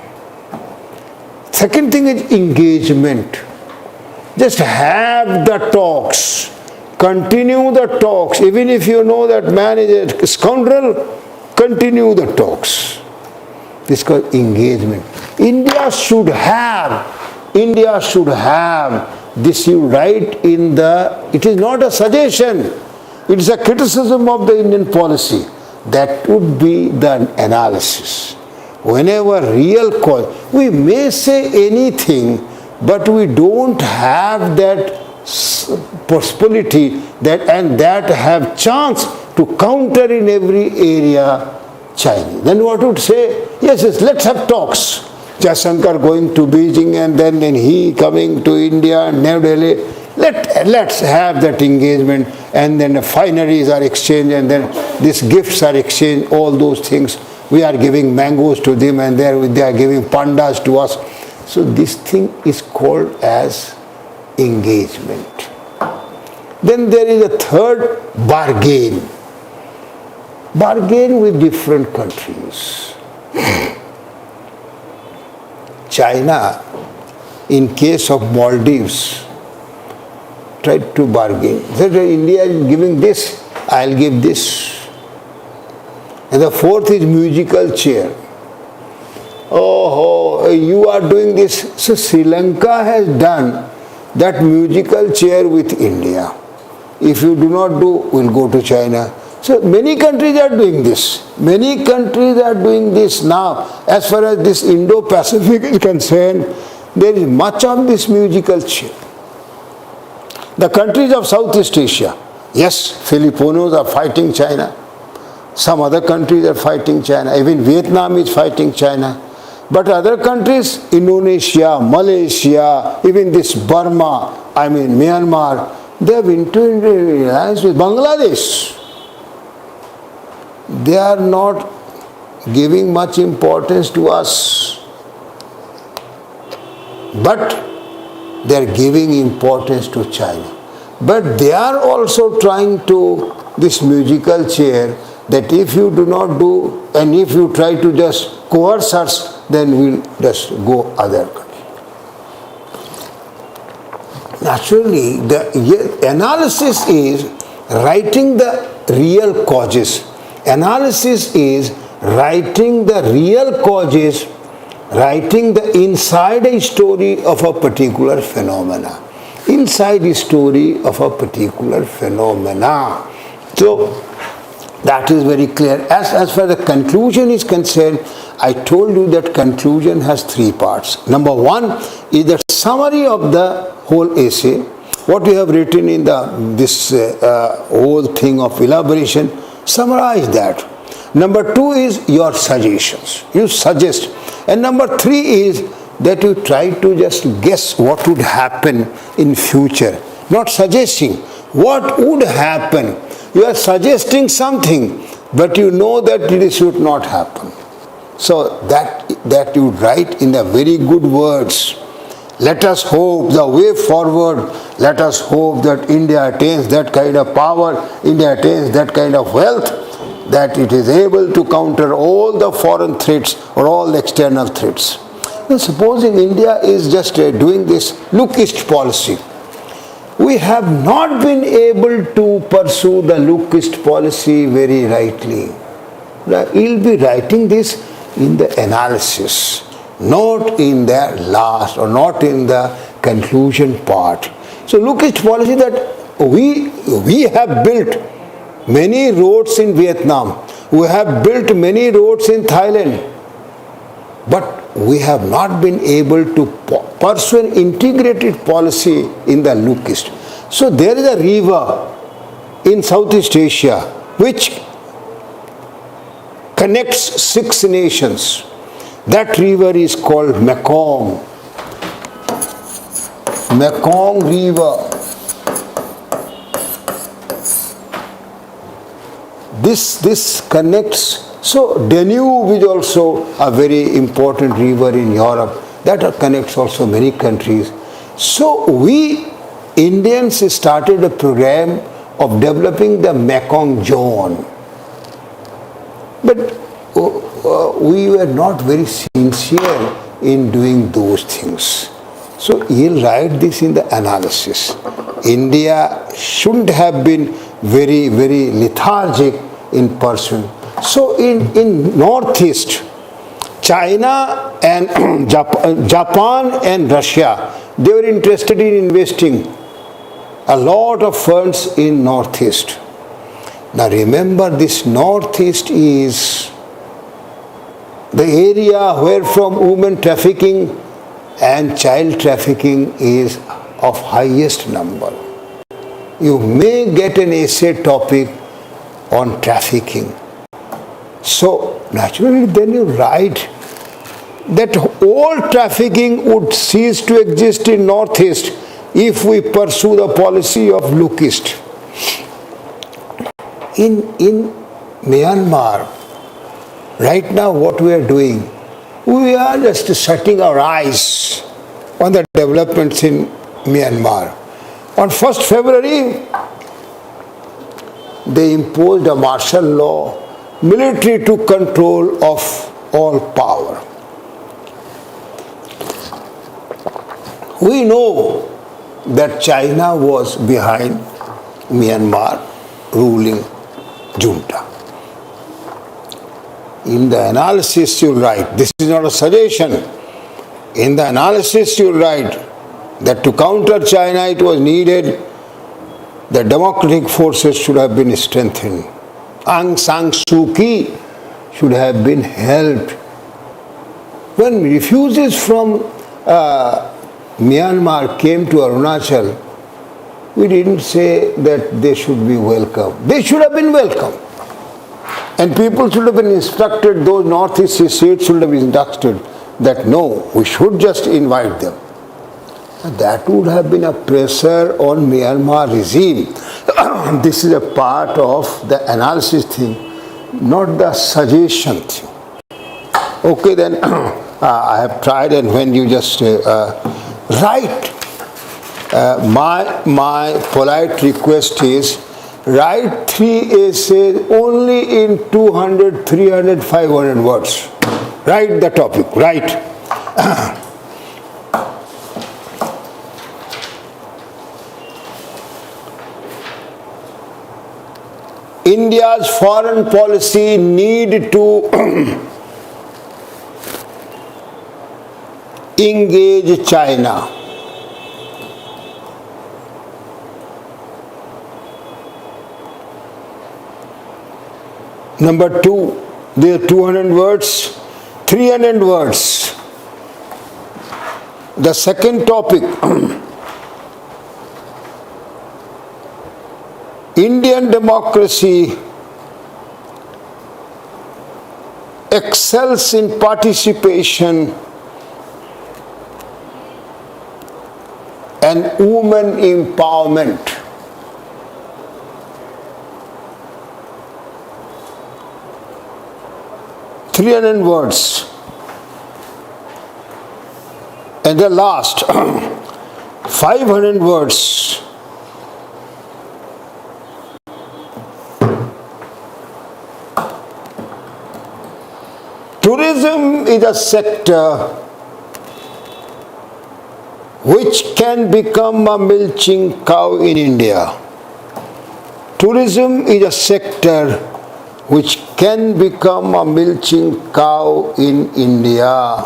Second thing is engagement. Just have the talks. Continue the talks. Even if you know that man is a scoundrel, continue the talks. This is called engagement. India should have this, you write in the, it is not a suggestion, it is a criticism of the Indian policy. That would be the analysis. Whenever real cause, we may say anything, but we don't have that possibility that have chance to counter in every area China. Then what would say? Yes, let's have talks. Jaishankar going to Beijing and then he coming to India and New Delhi. Let's have that engagement, and then the fineries are exchanged, and then these gifts are exchanged, all those things. We are giving mangoes to them and they are giving pandas to us. So this thing is called as engagement. Then there is a third, bargain. Bargain with different countries. China, in case of Maldives, tried to bargain. Said India is giving this, I'll give this. And the fourth is musical chair. Oh, you are doing this. So Sri Lanka has done that musical chair with India. If you do not do, we'll go to China. So many countries are doing this. Many countries are doing this now. As far as this Indo-Pacific is concerned, there is much of this musical chair. The countries of Southeast Asia, yes, Filipinos are fighting China. Some other countries are fighting China. Even Vietnam is fighting China. But other countries, Indonesia, Malaysia, even this Burma, Myanmar, They have entered in alliance with Bangladesh. They are not giving much importance to us, but they are giving importance to China. But they are also trying to, this musical chair, that if you do not do, and if you try to just coerce us, then we'll just go other country. Naturally, the analysis is writing the real causes. Analysis is writing the real causes, writing the inside story of a particular phenomena. Inside story of a particular phenomena. So, that is very clear. As far as the conclusion is concerned, I told you that conclusion has three parts. Number one is the summary of the whole essay, what you have written in this whole thing of elaboration, summarize that. Number two is your suggestions. You suggest. And number three is that you try to just guess what would happen in future. Not suggesting. What would happen? You are suggesting something, but you know that it should not happen. So that you write in the very good words. Let us hope the way forward. Let us hope that India attains that kind of power, India attains that kind of wealth, that it is able to counter all the foreign threats or all the external threats. Now, supposing India is just doing this lookist policy, we have not been able to pursue the lookist policy very rightly. You will be writing this in the analysis, not in the last or not in the conclusion part. So lookist policy, that we have built many roads in Vietnam, we have built many roads in Thailand, but we have not been able to pursue an integrated policy in the lookist. So there is a river in Southeast Asia which connects 6 nations. That river is called Mekong. Mekong River. This connects. So Danube is also a very important river in Europe that connects also many countries. So we Indians started a program of developing the Mekong zone. But we were not very sincere in doing those things. So he'll write this in the analysis. India shouldn't have been very, very lethargic in pursuing. So in Northeast, China and Japan and Russia, they were interested in investing a lot of funds in Northeast. Now remember, this Northeast is the area where from women trafficking and child trafficking is of highest number. You may get an essay topic on trafficking. So naturally then you write that all trafficking would cease to exist in Northeast if we pursue the policy of lookist. In Myanmar, right now what we are doing, we are just shutting our eyes on the developments in Myanmar. On 1st February, they imposed a martial law, military took control of all power. We know that China was behind Myanmar ruling junta. In the analysis you write, this is not a suggestion, in the analysis you write that to counter China it was needed the democratic forces should have been strengthened. Aung San Suu Kyi should have been helped. When refugees from Myanmar came to Arunachal, we didn't say that they should be welcome. They should have been welcome. And people should have been instructed, those northeast states should have been instructed that no, we should just invite them. That would have been a pressure on Myanmar regime. This is a part of the analysis thing, not the suggestion thing. Okay, then I have tried, and when you just write, my polite request is write 3 essays only in 200, 300, 500 words. Write the topic, write. India's foreign policy need to engage China. Number 2, there are 200 words, 300 words. The second topic, Indian democracy excels in participation and women empowerment. $300 words. And the last 500 words. Tourism is a sector which can become a milking cow in India. Tourism is a sector which can become a milking cow in India.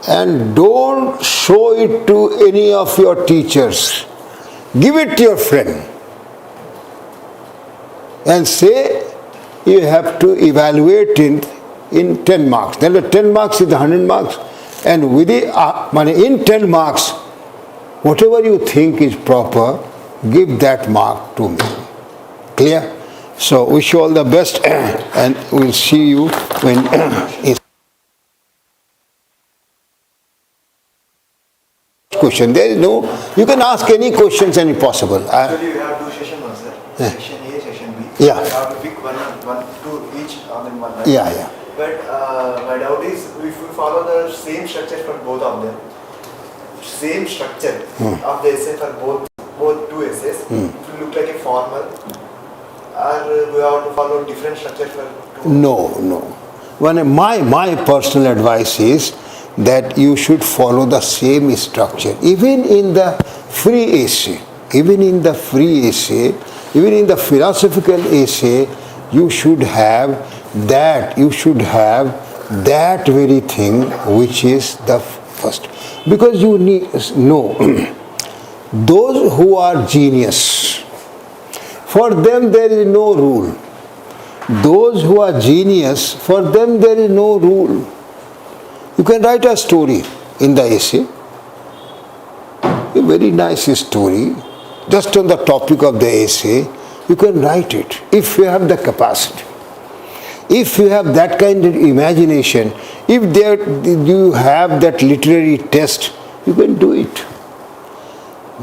And don't show it to any of your teachers. Give it to your friend and say you have to evaluate it in 10 marks. Then the 10 marks is 100 marks. And with the, in 10 marks, whatever you think is proper, give that mark to me. Clear? So wish you all the best and we'll see you when it's question. There is no, you can ask any questions any possible. Actually, we have 2 sessions, sir. Section A, section B. Yeah. We have to pick one, two each in one. Yeah, yeah. But my doubt is, if we follow the same structure for both of them, same structure of the essay for both 2 essays, it will look like a formal, or we have to follow different structure for 2? No. My personal advice is that you should follow the same structure. Even in the free essay, even in the philosophical essay, you should have that very thing which is the first. Because you need know those who are genius, for them there is no rule. Those who are genius, for them there is no rule. You can write a story in the essay, a very nice story, just on the topic of the essay. You can write it if you have the capacity. If you have that kind of imagination, if you have that literary test, you can do it.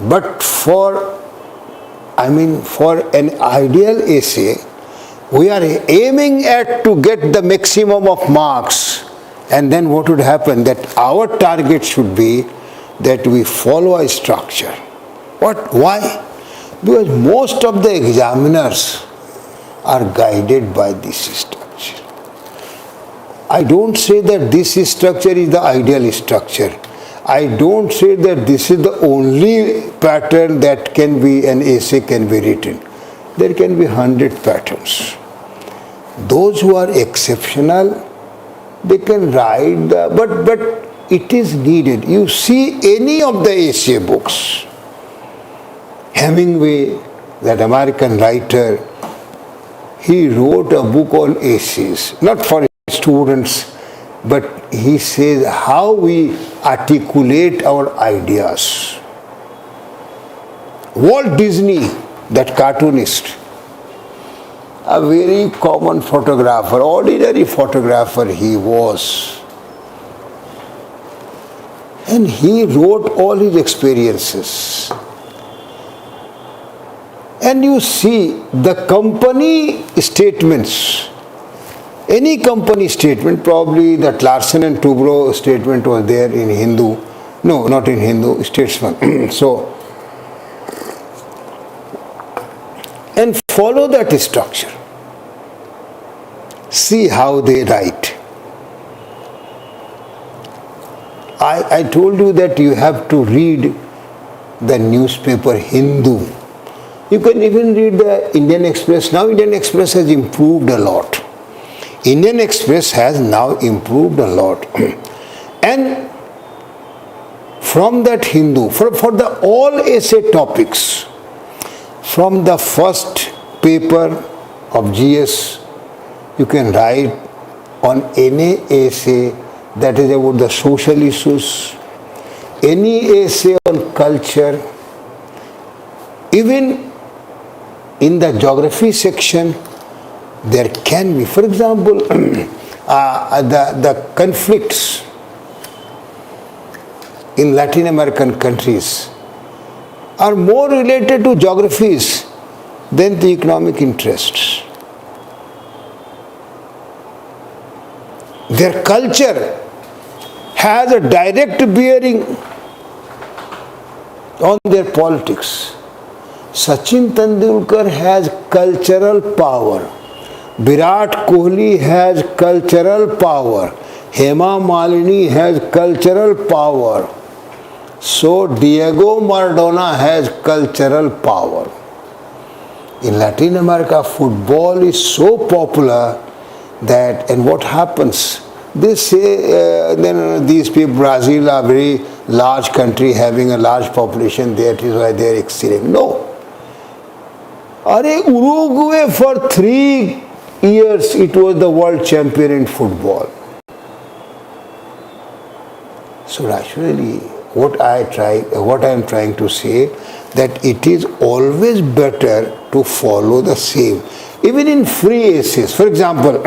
But for an ideal essay, we are aiming at to get the maximum of marks. And then what would happen? That our target should be that we follow a structure. What? Why? Because most of the examiners are guided by this structure. I don't say that this structure is the ideal structure. I don't say that this is the only pattern that an essay can be written. There can be 100 patterns. Those who are exceptional, they can write but it is needed. You see any of the essay books, Hemingway, that American writer, he wrote a book on essays, not for students, but he says how we articulate our ideas. Walt Disney, that cartoonist, a very common photographer, ordinary photographer he was. And he wrote all his experiences. And you see the company statements, any company statement, probably that Larsen and Toubro statement was there in Hindu, no, not in Hindu, Statesman. So, and follow that structure. See how they write. I told you that you have to read the newspaper Hindu. You can even read the Indian Express. Now Indian Express has improved a lot. Indian Express has now improved a lot. And from that Hindu, for the all essay topics, from the first paper of GS, you can write on any essay that is about the social issues, any essay on culture, even in the geography section, there can be, for example, the conflicts in Latin American countries are more related to geographies than the economic interests. Their culture has a direct bearing on their politics. Sachin Tendulkar has cultural power. Virat Kohli has cultural power. Hema Malini has cultural power. So Diego Maradona has cultural power. In Latin America, football is so popular that, and what happens? They say then these people, Brazil, are a very large country having a large population, that is why they are excelling. No. Uruguay for 3 years it was the world champion in football. So naturally, what I am trying to say, that it is always better to follow the same. Even in free essays, for example,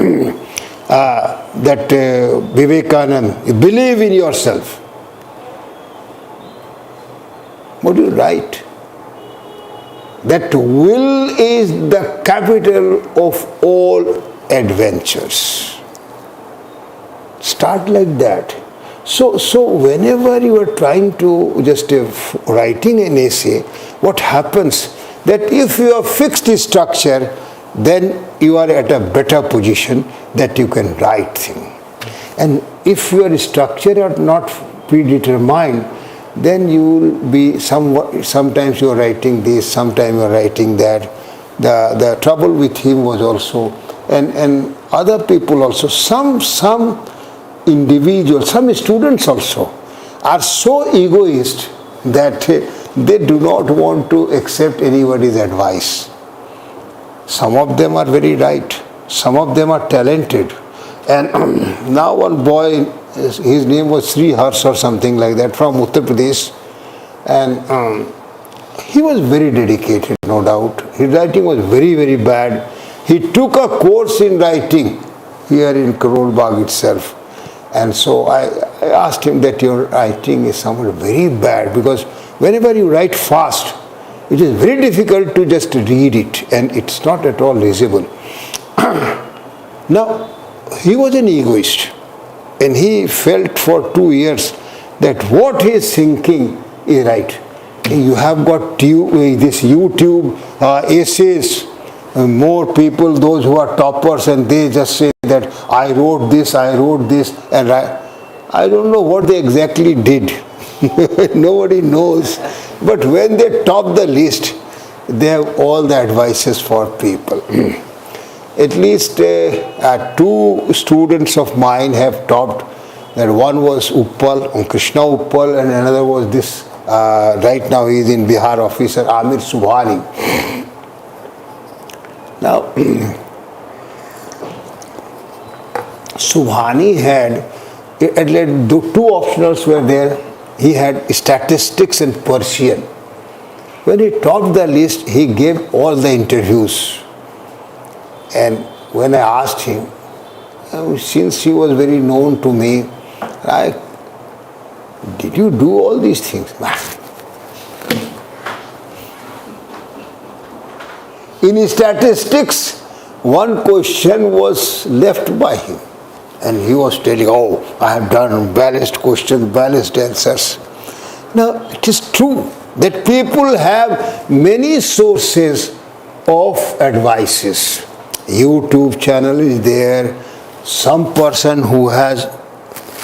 that Vivekanand, believe in yourself. What do you write? That will is the capital of all adventures. Start like that. So whenever you are trying to just writing an essay, what happens? That if you have fixed the structure, then you are at a better position that you can write things. And if your structure are not predetermined, then you will be sometimes you are writing this, sometimes you are writing that. The trouble with him was also, and other people also, some individuals, some students also are so egoist that they do not want to accept anybody's advice. Some of them are very right, some of them are talented. And now one boy, his name was Sri Harsh or something like that, from Uttar Pradesh, and he was very dedicated, no doubt. His writing was very, very bad. He took a course in writing here in Karol Bagh itself. And so I asked him that your writing is somewhat very bad, because whenever you write fast, it is very difficult to just read it, and it's not at all readable. Now, he was an egoist, and he felt for 2 years that what he is thinking is right. You have got this YouTube essays, more people, those who are toppers, and they just say that I wrote this, and I don't know what they exactly did. Nobody knows. But when they top the list, they have all the advices for people. At least 2 students of mine have topped. That one was Uppal, Krishna Uppal, and another was this, right now he is in Bihar officer, Amir Subhani. Now, Subhani had, at least 2 optionals were there. He had statistics and Persian. When he topped the list, he gave all the interviews. And when I asked him, since he was very known to me, did you do all these things? In statistics, one question was left by him. And he was telling, I have done balanced questions, balanced answers. Now, it is true that people have many sources of advices. YouTube channel is there. Some person who has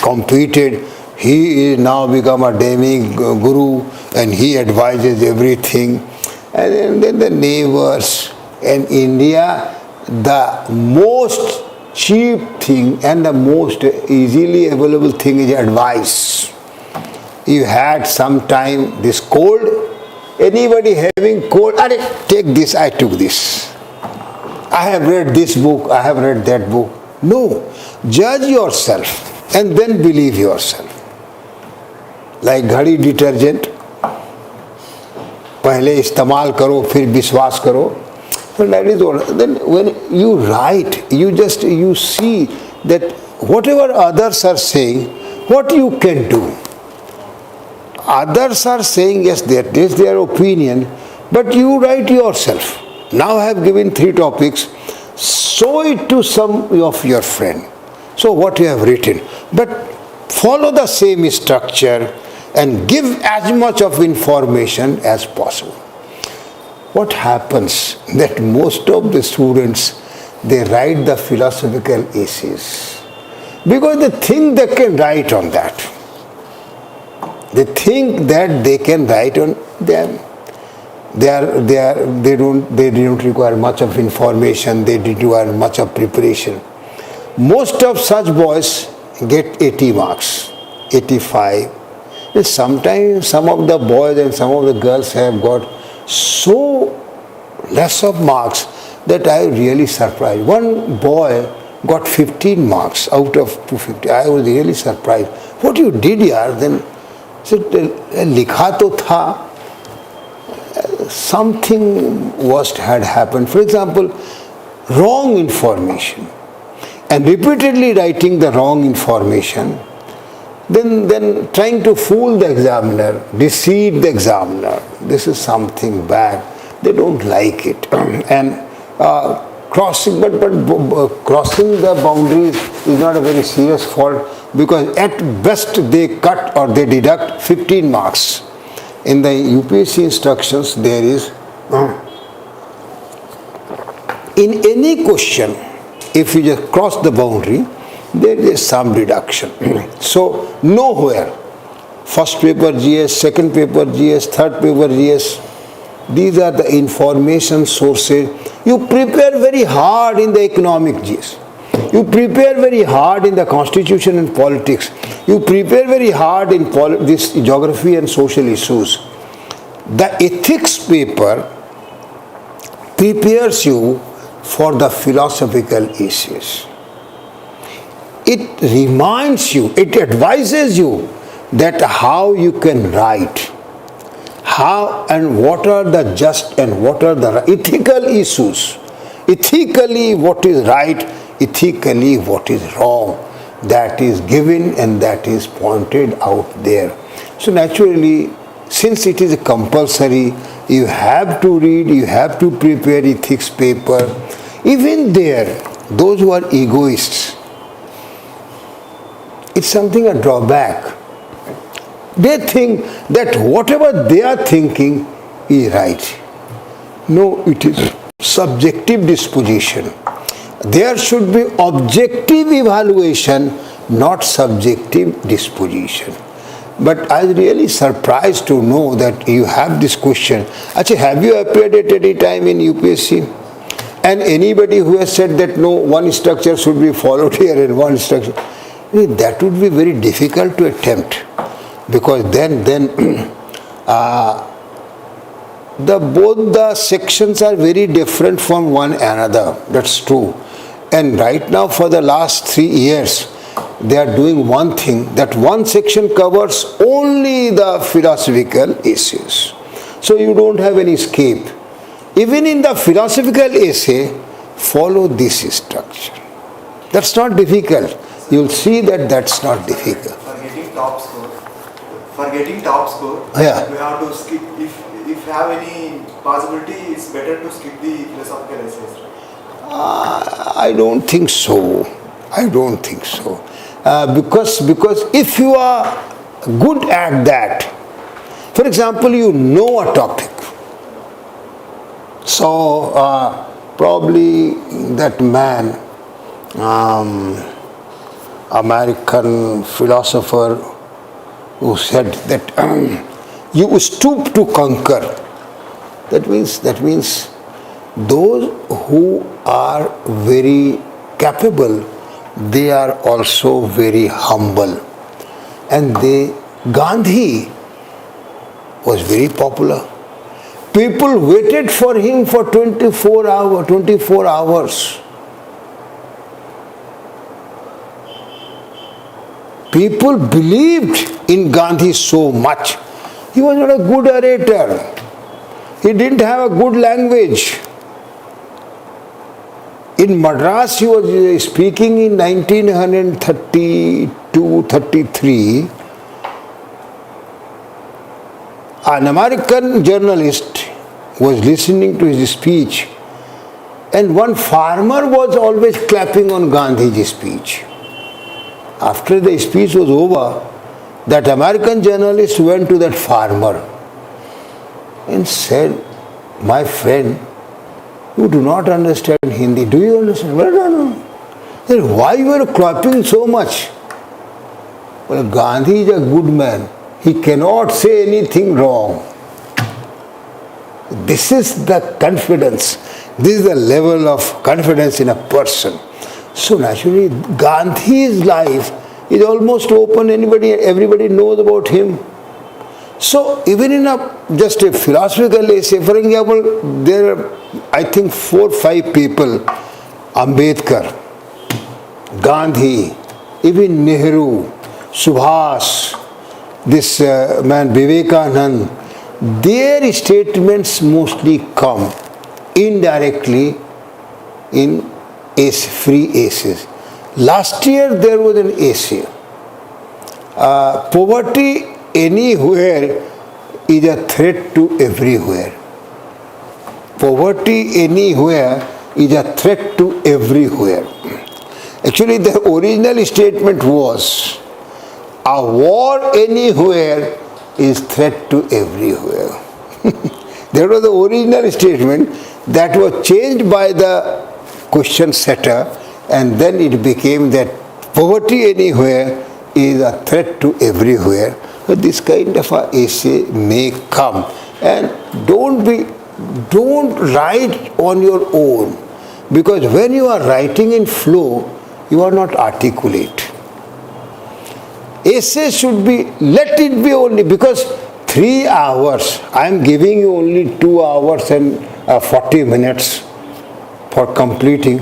completed, he is now become a demi-guru and he advises everything. And then the neighbors. In India, the most cheap thing and the most easily available thing is advice. You had some time this cold, anybody having cold, take this, I took this. I have read this book, I have read that book. No, judge yourself and then believe yourself. Like ghadi detergent, पहले इस्तेमाल करो फिर विश्वास करो. But that is all. Then when you write, you see that whatever others are saying, what you can do. Others are saying, yes, that is their opinion, but you write yourself. Now I have given 3 topics. Show it to some of your friend. So what you have written. But follow the same structure and give as much of information as possible. What happens that most of the students, they write the philosophical essays because they think they can write on that. They think that they can write on them. They don't require much of information. They require much of preparation. Most of such boys get 80 marks, 85. And sometimes some of the boys and some of the girls have got so less of marks that I was really surprised. One boy got 15 marks out of 250. I was really surprised. What you did yaar? Then said, likha to tha. Something worst had happened. For example, wrong information. And repeatedly writing the wrong information. Then trying to fool the examiner, deceive the examiner. This is something bad. They don't like it. And crossing the boundaries is not a very serious fault because at best they cut or they deduct 15 marks. In the UPSC instructions there is, in any question, if you just cross the boundary, there is some deduction. So nowhere, first paper GS, second paper GS, third paper GS, these are the information sources. You prepare very hard in the economic GS. You prepare very hard in the constitution and politics. You prepare very hard in this geography and social issues. The ethics paper prepares you for the philosophical issues. It reminds you, it advises you that how you can write, how and what are the just and what are the ethical issues. Ethically what is right, ethically what is wrong. That is given and that is pointed out there. So naturally, since it is compulsory, you have to read, you have to prepare ethics paper. Even there, those who are egoists, it's something a drawback. They think that whatever they are thinking is right. No, it is subjective disposition. There should be objective evaluation, not subjective disposition. But I was really surprised to know that you have this question. Actually, have you appeared at any time in UPSC? And anybody who has said that no, one structure should be followed here and one structure, that would be very difficult to attempt, because then both the sections are very different from one another. That's true. And right now, for the last 3 years, they are doing one thing, that one section covers only the philosophical issues. So you don't have any escape. Even in the philosophical essay, follow this structure. That's not difficult. You'll see that that's not difficult. For getting top score, Yeah. we have to skip. If you have any possibility, it's better to skip the philosophical essays. I don't think so. I don't think so. Because if you are good at that, for example, you know a topic. So probably that man, American philosopher, who said that you stoop to conquer. That means those who are very capable, they are also very humble. And Gandhi was very popular. People waited for him for 24 hours. People believed in Gandhi so much. He was not a good orator. He didn't have a good language. In Madras, he was speaking in 1932-33. An American journalist was listening to his speech, and one farmer was always clapping on Gandhiji's speech. After the speech was over, that American journalist went to that farmer and said, "My friend, you do not understand Hindi. Do you understand?" "Well, no. Then why you are clapping so much?" "Well, Gandhi is a good man. He cannot say anything wrong." This is the confidence. This is the level of confidence in a person. So naturally, Gandhi's life is almost open. Everybody knows about him. So even in just a philosophical essay, for example, there are, I think, 4 or 5 people: Ambedkar, Gandhi, even Nehru, Subhas, this man Vivekanand. Their statements mostly come indirectly in free essays. Last year there was an essay. Poverty anywhere is a threat to everywhere. Poverty anywhere is a threat to everywhere. Actually, the original statement was, a war anywhere is threat to everywhere. That was the original statement that was changed by the question setter, and then it became that poverty anywhere is a threat to everywhere. So this kind of a essay may come, and don't write on your own, because when you are writing in flow, you are not articulate. Essay should be, let it be only, because 3 hours, I am giving you only 2 hours and 40 minutes for completing.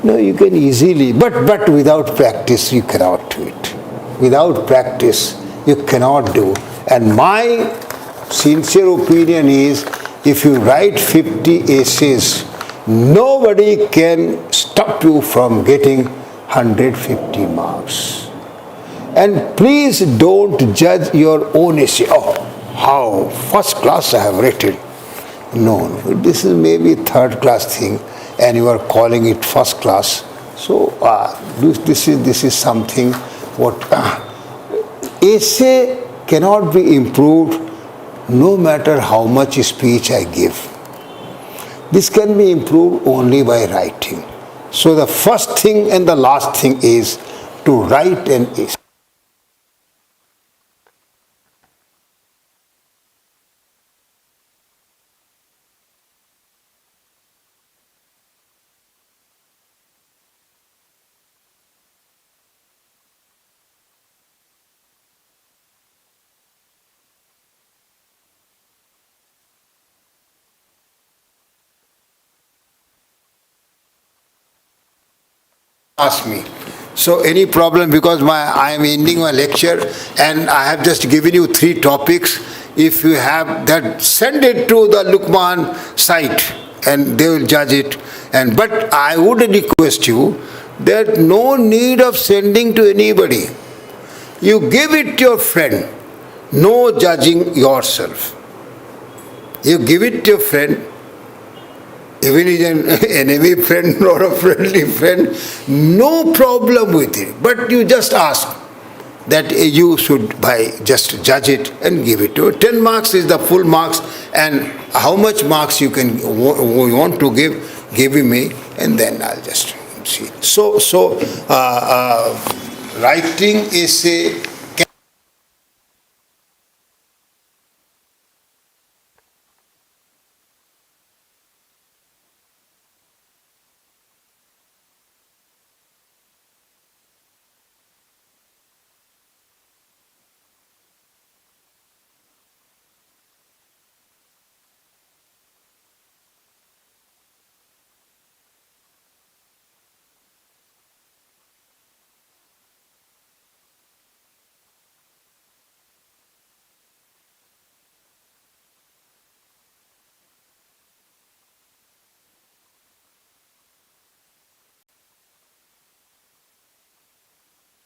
No, you can easily, but without practice you cannot do it. Without practice you cannot do. And my sincere opinion is, if you write 50 essays, nobody can stop you from getting 150 marks. And please don't judge your own essay. Oh, how first class I have written. No, this is maybe third class thing, and you are calling it first class. So this is something what essay cannot be improved no matter how much speech I give. This can be improved only by writing. So the first thing and the last thing is to write an essay. Ask me. So any problem, because I am ending my lecture and I have just given you 3 topics. If you have that, send it to the Lukmaan site. and they will judge it. But I would request you that no need of sending to anybody. You give it to your friend, no judging yourself. You give it to your friend, even if an enemy friend or a friendly friend, no problem with it. But you just ask that you should just judge it and give it to it. 10 marks is the full marks, and how much marks you want to give me, and then I'll just see. So writing essay